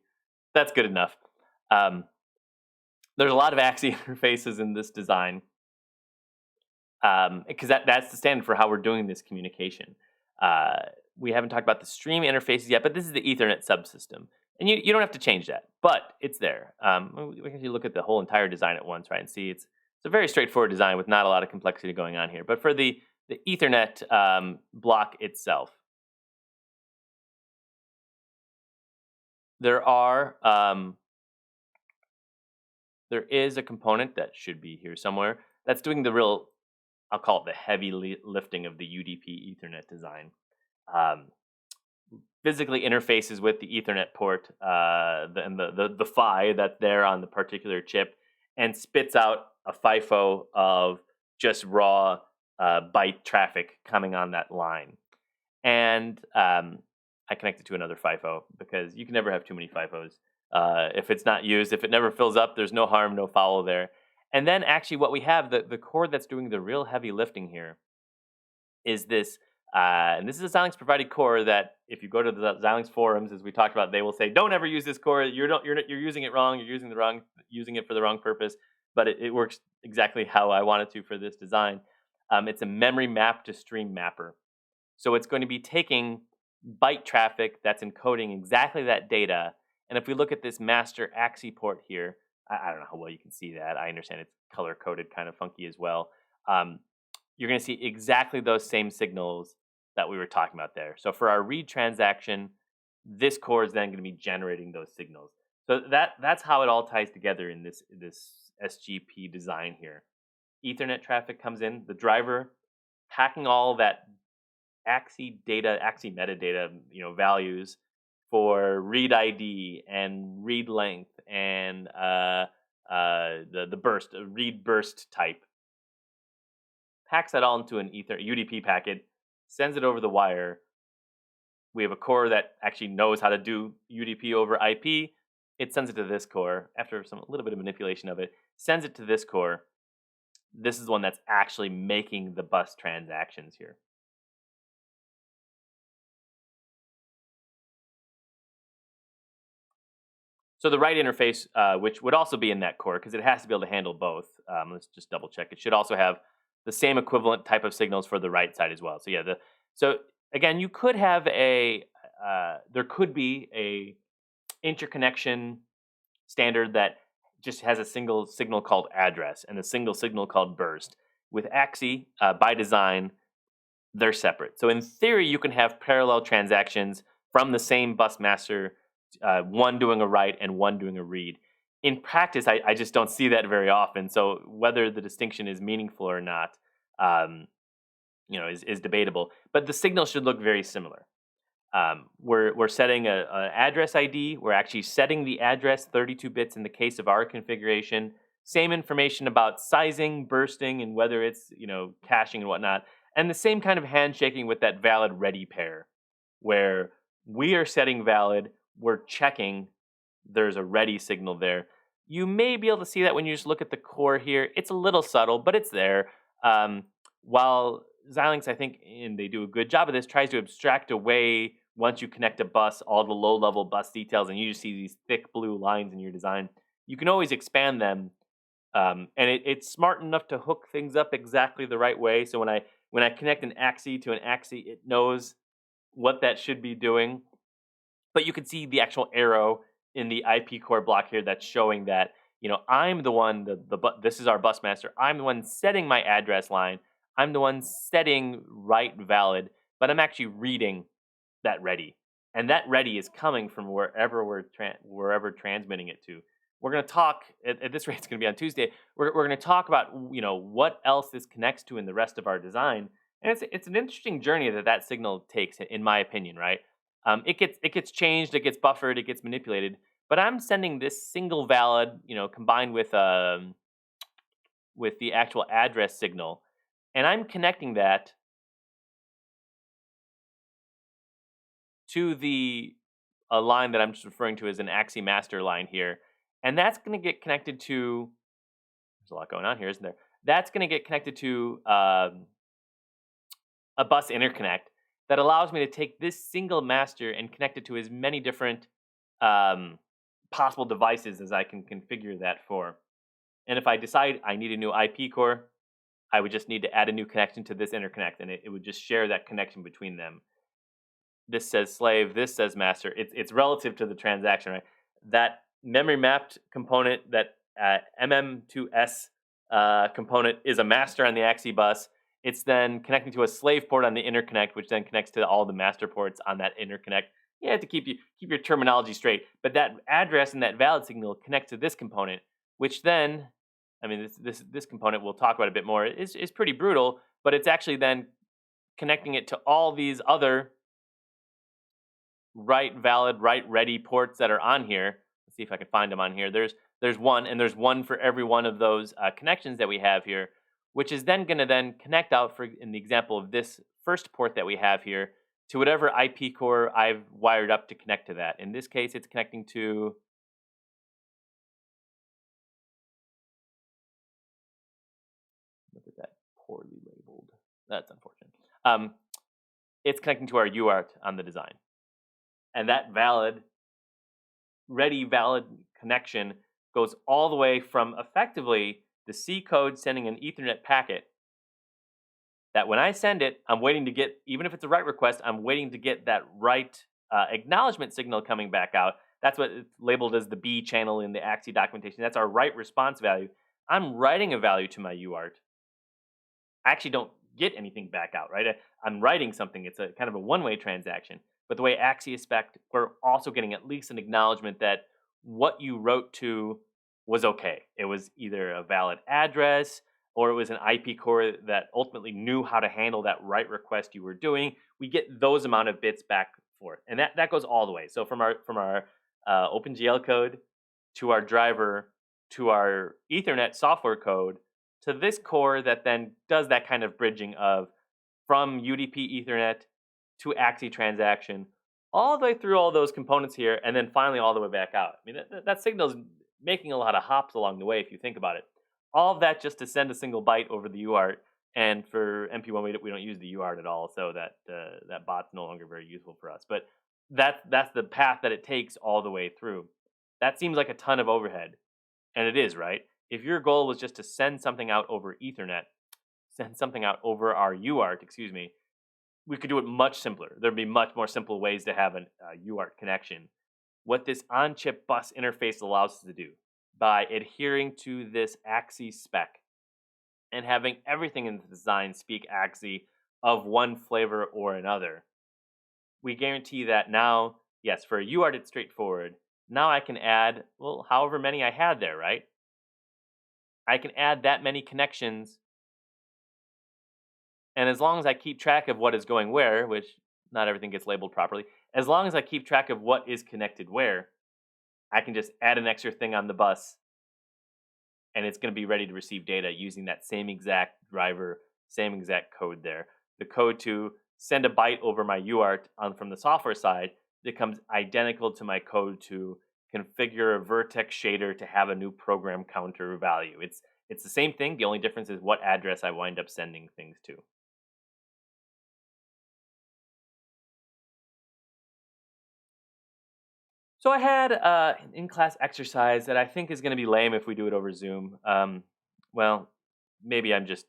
That's good enough. There's a lot of AXI interfaces in this design because that's the standard for how we're doing this communication. We haven't talked about the stream interfaces yet, but this is the Ethernet subsystem. And you don't have to change that, but it's there. We can actually look at the whole entire design at once, right, and see it's a very straightforward design with not a lot of complexity going on here. But for the Ethernet block itself, there are there is a component that should be here somewhere that's doing the real, I'll call it the heavy lifting of the UDP Ethernet design. Um, Physically interfaces with the Ethernet port and the PHY that's there on the particular chip, and spits out a FIFO of just raw byte traffic coming on that line. And I connected to another FIFO because you can never have too many FIFOs. If it's not used, if it never fills up, there's no harm, no foul there. And then actually what we have, the core that's doing the real heavy lifting here is this, and this is a Xilinx provided core that if you go to the Xilinx forums, as we talked about, they will say, don't ever use this core. You're using it wrong. You're using it for the wrong purpose. But it works exactly how I want it to for this design. It's a memory map to stream mapper. So it's going to be taking byte traffic that's encoding exactly that data. And if we look at this master AXI port here, I don't know how well you can see that. I understand it's color coded, kind of funky as well. You're going to see exactly those same signals that we were talking about there. So for our read transaction, this core is then going to be generating those signals. So that's how it all ties together in this SGP design here. Ethernet traffic comes in, the driver packing all that AXI data, AXI metadata, values for read ID and read length and the burst, read burst type. Packs that all into an UDP packet, sends it over the wire. We have a core that actually knows how to do UDP over IP. It sends it to this core after a little bit of manipulation of it, sends it to this core. This is the one that's actually making the bus transactions here. So the write interface, which would also be in that core, because it has to be able to handle both. Let's just double check. It should also have the same equivalent type of signals for the write side as well. So yeah, so again, you could have there could be a interconnection standard that just has a single signal called address and a single signal called burst. With AXI, by design, they're separate. So in theory, you can have parallel transactions from the same bus master, one doing a write and one doing a read. In practice, I just don't see that very often. So whether the distinction is meaningful or not, is debatable. But the signal should look very similar. We're setting an address ID. We're actually setting the address 32 bits in the case of our configuration. Same information about sizing, bursting, and whether it's caching and whatnot. And the same kind of handshaking with that valid ready pair, where we are setting valid, we're checking there's a ready signal there. You may be able to see that when you just look at the core here. It's a little subtle, but it's there. While Xilinx, I think, and they do a good job of this, tries to abstract away, once you connect a bus, all the low-level bus details, and you just see these thick blue lines in your design. You can always expand them, and it's smart enough to hook things up exactly the right way. So when I connect an AXI to an AXI, it knows what that should be doing. But you can see the actual arrow in the IP core block here that's showing that I'm the one. This is our bus master. I'm the one setting my address line. I'm the one setting write valid, but I'm actually reading that ready, and that ready is coming from wherever we're transmitting it to. We're going to talk at this rate. It's going to be on Tuesday. We're going to talk about what else this connects to in the rest of our design, and it's an interesting journey that signal takes, in my opinion. Right? It gets changed, it gets buffered, it gets manipulated. But I'm sending this single valid, combined with the actual address signal, and I'm connecting that to a line that I'm just referring to as an AXI master line here, and that's going to get connected to. There's a lot going on here, isn't there? That's going to get connected to a bus interconnect that allows me to take this single master and connect it to as many different possible devices as I can configure that for. And if I decide I need a new IP core, I would just need to add a new connection to this interconnect, and it would just share that connection between them. This says slave, this says master. It's relative to the transaction, right? That memory mapped component, that LM-02 component, is a master on the AXI bus. It's then connecting to a slave port on the interconnect, which then connects to all the master ports on that interconnect. You have to keep your terminology straight. But that address and that valid signal connect to this component, which then, I mean, this component we'll talk about a bit more is pretty brutal, but it's actually then connecting it to all these other write valid, write ready ports that are on here. Let's see if I can find them on here. There's one, and there's one for every one of those connections that we have here, which is then going to then connect out for in the example of this first port that we have here to whatever IP core I've wired up to connect to that. In this case, it's connecting to. Look at that, poorly labeled. That's unfortunate. It's connecting to our UART on the design, and that valid connection goes all the way from effectively the C code sending an Ethernet packet that when I send it, I'm waiting to get, even if it's a write request, I'm waiting to get that write acknowledgement signal coming back out. That's what it's labeled as the B channel in the AXI documentation. That's our write response value. I'm writing a value to my UART. I actually don't get anything back out, right? I'm writing something. It's a kind of a one-way transaction. But the way AXI is spec'd, we're also getting at least an acknowledgement that what you wrote to was okay. It was either a valid address or it was an IP core that ultimately knew how to handle that write request you were doing. We get those amount of bits back forth, and that goes all the way. So from our OpenGL code to our driver to our Ethernet software code to this core that then does that kind of bridging of from UDP Ethernet to AXI transaction, all the way through all those components here, and then finally all the way back out. I mean, that signal's making a lot of hops along the way if you think about it. All of that just to send a single byte over the UART, and for MP1 we don't use the UART at all, so that bot's no longer very useful for us. But that's the path that it takes all the way through. That seems like a ton of overhead, and it is, right? If your goal was just to send something out over Ethernet, send something out over our UART, excuse me, we could do it much simpler. There'd be much more simple ways to have a UART connection. What this on-chip bus interface allows us to do, by adhering to this AXI spec and having everything in the design speak AXI of one flavor or another, we guarantee that now, yes, for a UART it's straightforward. Now I can add, well, however many I had there, right? I can add that many connections, and as long as I keep track of what is going where, which not everything gets labeled properly, as long as I keep track of what is connected where, I can just add an extra thing on the bus, and it's going to be ready to receive data using that same exact driver, same exact code there. The code to send a byte over my UART from the software side becomes identical to my code to configure a vertex shader to have a new program counter value. It's the same thing. The only difference is what address I wind up sending things to. So I had an in-class exercise that I think is going to be lame if we do it over Zoom. Well, maybe I'm just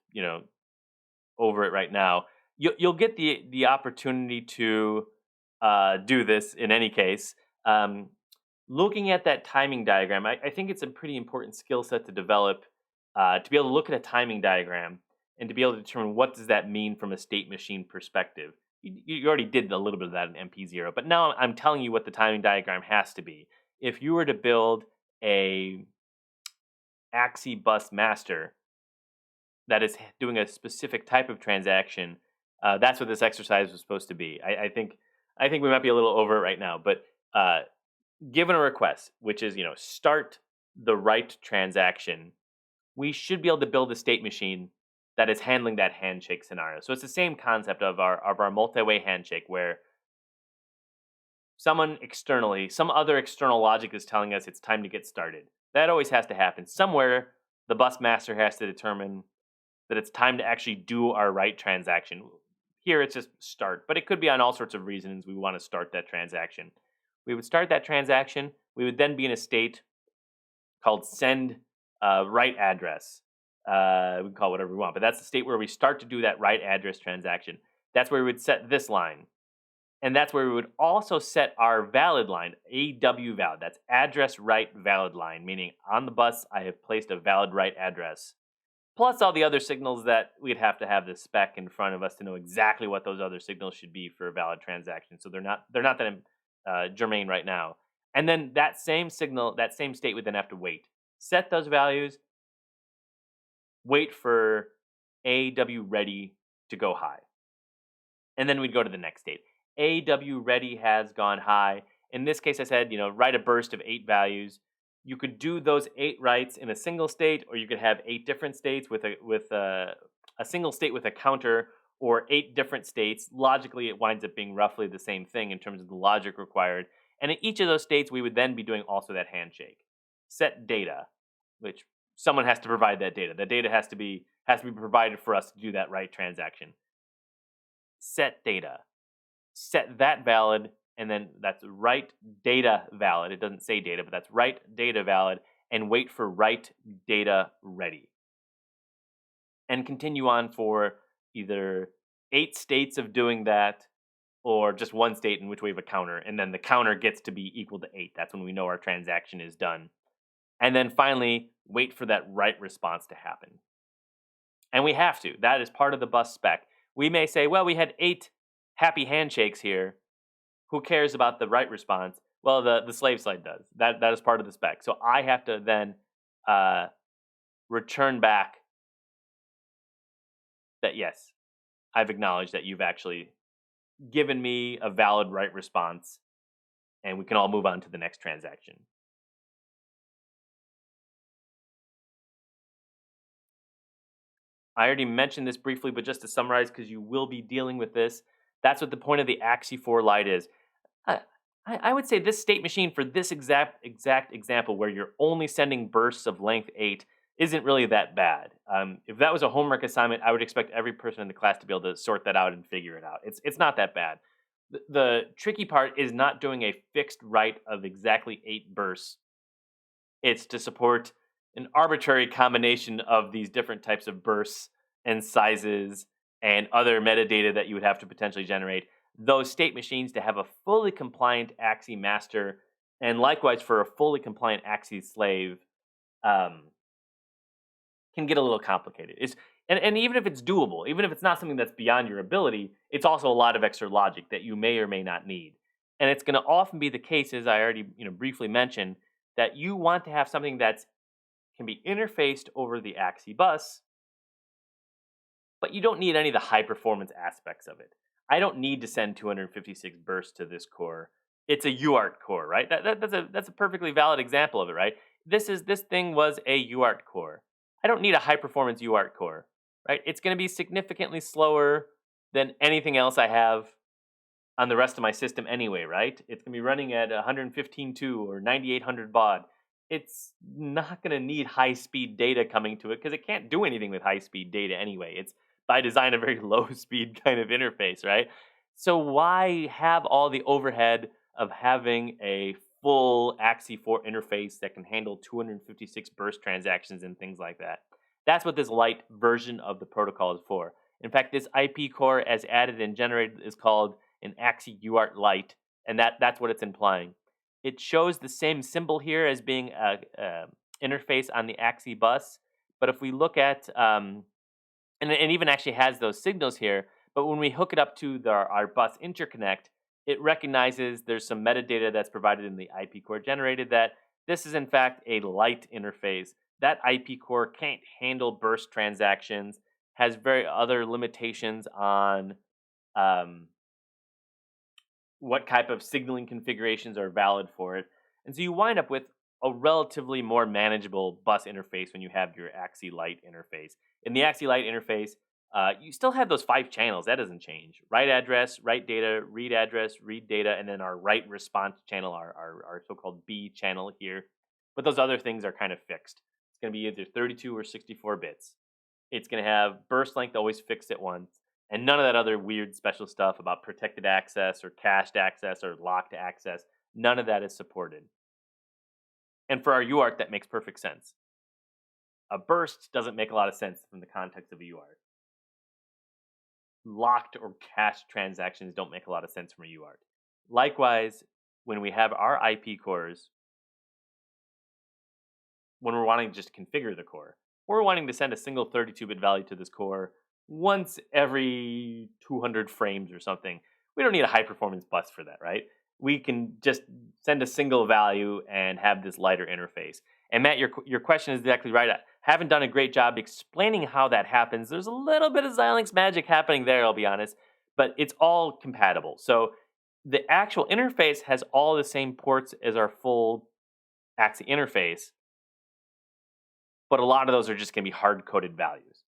over it right now. You'll get the opportunity to do this in any case. Looking at that timing diagram, I think it's a pretty important skill set to develop to be able to look at a timing diagram and to be able to determine what does that mean from a state machine perspective. You already did a little bit of that in MP0, but now I'm telling you what the timing diagram has to be. If you were to build a AXI bus master that is doing a specific type of transaction, that's what this exercise was supposed to be. I think we might be a little over it right now, but given a request, which is start the write transaction, we should be able to build a state machine that is handling that handshake scenario. So it's the same concept of our multi-way handshake, where someone externally, some other external logic is telling us it's time to get started. That always has to happen. Somewhere the bus master has to determine that it's time to actually do our write transaction. Here it's just start, but it could be on all sorts of reasons we want to start that transaction. We would start that transaction. We would then be in a state called send write address. We can call it whatever we want, but that's the state where we start to do that write address transaction. That's where we would set this line. And that's where we would also set our valid line, AW valid. That's address write valid line, meaning on the bus I have placed a valid write address. Plus all the other signals that we'd have to have the spec in front of us to know exactly what those other signals should be for a valid transaction. So they're not that germane right now. And then that same signal, that same state would then have to wait. set those values, wait for AW ready to go high. And then we'd go to the next state. AW ready has gone high. In this case, I said, write a burst of 8 values. You could do those 8 writes in a single state, or you could have 8 different states with a single state with a counter, or 8 different states. Logically, it winds up being roughly the same thing in terms of the logic required. And in each of those states, we would then be doing also that handshake. Set data, which someone has to provide that data. That data has to be provided for us to do that write transaction. Set data, set that valid, and then that's write data valid. It doesn't say data, but that's write data valid, and wait for write data ready. And continue on for either 8 states of doing that, or just one state in which we have a counter, and then the counter gets to be equal to 8. That's when we know our transaction is done. And then finally, wait for that write response to happen. And we have to. That is part of the bus spec. We may say, well, we had 8 happy handshakes here. Who cares about the write response? Well, the slave side does. That is part of the spec. So I have to then return back that, yes, I've acknowledged that you've actually given me a valid write response, and we can all move on to the next transaction. I already mentioned this briefly, but just to summarize, because you will be dealing with this, that's what the point of the AXI4 light is. I would say this state machine for this exact example where you're only sending bursts of length 8 isn't really that bad. If that was a homework assignment, I would expect every person in the class to be able to sort that out and figure it out. It's not that bad. The tricky part is not doing a fixed write of exactly 8 bursts. It's to support an arbitrary combination of these different types of bursts and sizes and other metadata that you would have to potentially generate. Those state machines to have a fully compliant AXI master, and likewise for a fully compliant AXI slave, can get a little complicated. And even if it's doable, even if it's not something that's beyond your ability, it's also a lot of extra logic that you may or may not need. And it's going to often be the case, as I already briefly mentioned, that you want to have something that can be interfaced over the AXI bus, but you don't need any of the high performance aspects of it. I don't need to send 256 bursts to this core. It's a UART core, right? That's a perfectly valid example of it, right? This thing was a UART core. I don't need a high performance UART core, right? It's going to be significantly slower than anything else I have on the rest of my system anyway, right? It's going to be running at 115.2 or 9800 baud. It's not going to need high speed data coming to it because it can't do anything with high speed data anyway. It's by design a very low speed kind of interface, right? So why have all the overhead of having a full AXI4 interface that can handle 256 burst transactions and things like that? That's what this light version of the protocol is for. In fact, this IP core as added and generated is called an AXI UART light, and that's what it's implying. It shows the same symbol here as being a interface on the AXI bus, but if we look at, and it even actually has those signals here, but when we hook it up to our bus interconnect, it recognizes there's some metadata that's provided in the IP core generated that this is in fact a light interface. That IP core can't handle burst transactions, has very other limitations on what type of signaling configurations are valid for it. And so you wind up with a relatively more manageable bus interface when you have your AXI Lite interface. In the AXI Lite interface, you still have those 5 channels. That doesn't change. Write address, write data, read address, read data, and then our write response channel, our so-called B channel here. But those other things are kind of fixed. It's going to be either 32 or 64 bits. It's going to have burst length always fixed at once. And none of that other weird special stuff about protected access or cached access or locked access, none of that is supported. And for our UART, that makes perfect sense. A burst doesn't make a lot of sense from the context of a UART. Locked or cached transactions don't make a lot of sense from a UART. Likewise, when we have our IP cores, when we're wanting to just configure the core, we're wanting to send a single 32-bit value to this core once every 200 frames or something. We don't need a high performance bus for that, right? We can just send a single value and have this lighter interface. And Matt, your question is exactly right. I haven't done a great job explaining how that happens. There's a little bit of Xilinx magic happening there, I'll be honest, but it's all compatible. So the actual interface has all the same ports as our full AXI interface, but a lot of those are just going to be hard coded values.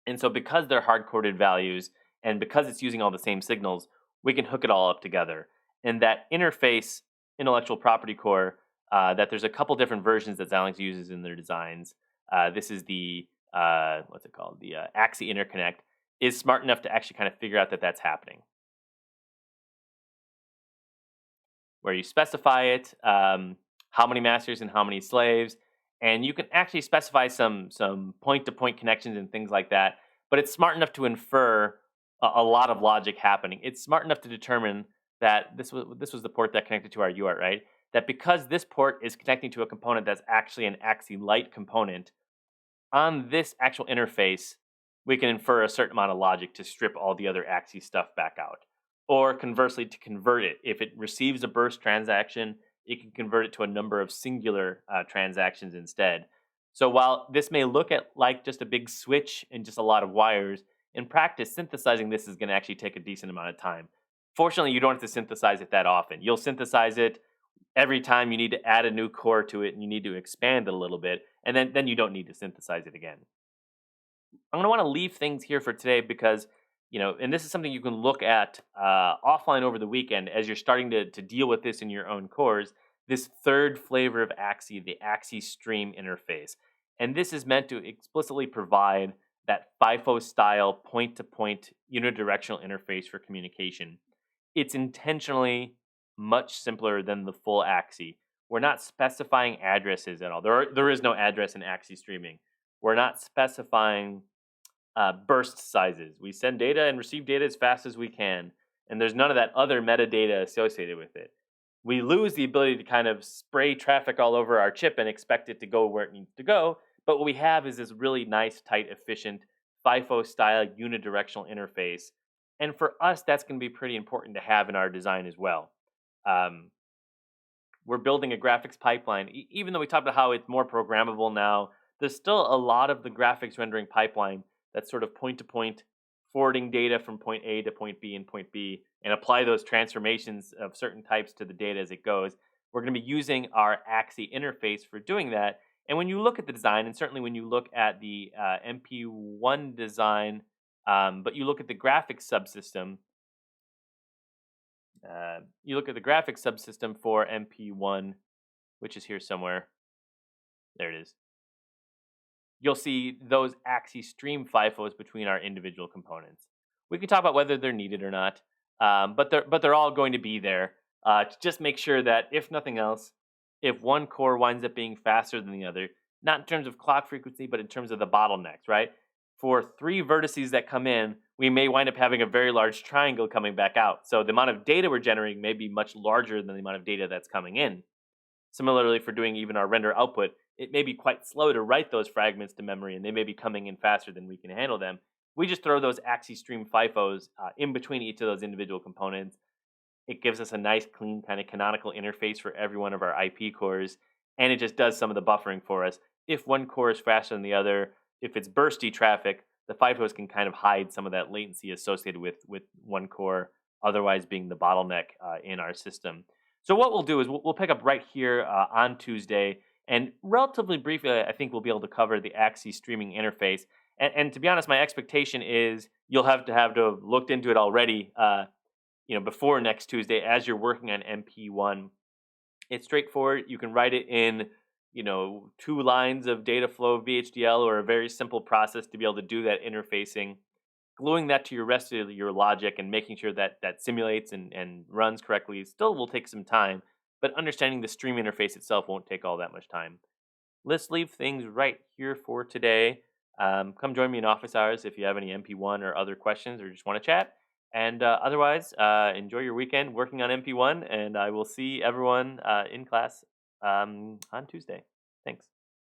And so because they're hard coded values and because it's using all the same signals, we can hook it all up together. And that interface intellectual property core, that there's a couple different versions that Xilinx uses in their designs. This is the what's it called? The AXI interconnect is smart enough to actually kind of figure out that that's happening. Where you specify it, how many masters and how many slaves, and you can actually specify some point to point connections and things like that. But it's smart enough to infer a lot of logic happening. It's smart enough to determine that this was the port that connected to our UART, right? That because this port is connecting to a component that's actually an AXI light component, on this actual interface, we can infer a certain amount of logic to strip all the other AXI stuff back out. Or conversely, to convert it. If it receives a burst transaction, it can convert it to a number of singular transactions instead. So while this may look at like just a big switch and just a lot of wires, in practice, synthesizing this is going to actually take a decent amount of time. Fortunately, you don't have to synthesize it that often. You'll synthesize it every time you need to add a new core to it and you need to expand it a little bit, and then you don't need to synthesize it again. I'm going to want to leave things here for today because, and this is something you can look at offline over the weekend as you're starting to deal with this in your own cores. This third flavor of AXI, the AXI stream interface. And this is meant to explicitly provide that FIFO style point to point unidirectional interface for communication. It's intentionally much simpler than the full AXI. We're not specifying addresses at all. There is no address in AXI streaming. We're not specifying burst sizes. We send data and receive data as fast as we can, and there's none of that other metadata associated with it. We lose the ability to kind of spray traffic all over our chip and expect it to go where it needs to go, but what we have is this really nice, tight, efficient FIFO style unidirectional interface. And for us, that's going to be pretty important to have in our design as well. Um, we're building a graphics pipeline. Even though we talked about how it's more programmable now, there's still a lot of the graphics rendering pipeline that's sort of point to point, forwarding data from point A to point B and point B, and apply those transformations of certain types to the data as it goes. We're going to be using our AXI interface for doing that. And when you look at the design, and certainly when you look at the MP1 design, but you look at the graphics subsystem, for MP1, which is here somewhere. There it is. You'll see those AXI stream FIFOs between our individual components. We can talk about whether they're needed or not, but they're all going to be there to just make sure that, if nothing else, if one core winds up being faster than the other, not in terms of clock frequency, but in terms of the bottlenecks, right? For 3 vertices that come in, we may wind up having a very large triangle coming back out. So the amount of data we're generating may be much larger than the amount of data that's coming in. Similarly, for doing even our render output, it may be quite slow to write those fragments to memory, and they may be coming in faster than we can handle them. We just throw those AXI stream FIFOs in between each of those individual components. It gives us a nice, clean, kind of canonical interface for every one of our IP cores, and it just does some of the buffering for us. If one core is faster than the other, if it's bursty traffic, the FIFOs can kind of hide some of that latency associated with one core, otherwise being the bottleneck in our system. So what we'll do is we'll pick up right here on Tuesday, and relatively briefly, I think we'll be able to cover the AXI streaming interface. And to be honest, my expectation is you'll have to have looked into it already, before next Tuesday as you're working on MP1. It's straightforward. You can write it in, 2 lines of data flow VHDL or a very simple process to be able to do that interfacing. Gluing that to your rest of your logic and making sure that that simulates and runs correctly still will take some time, but understanding the stream interface itself won't take all that much time. Let's leave things right here for today. Come join me in office hours if you have any MP1 or other questions or just want to chat. And otherwise, enjoy your weekend working on MP1, and I will see everyone in class on Tuesday. Thanks.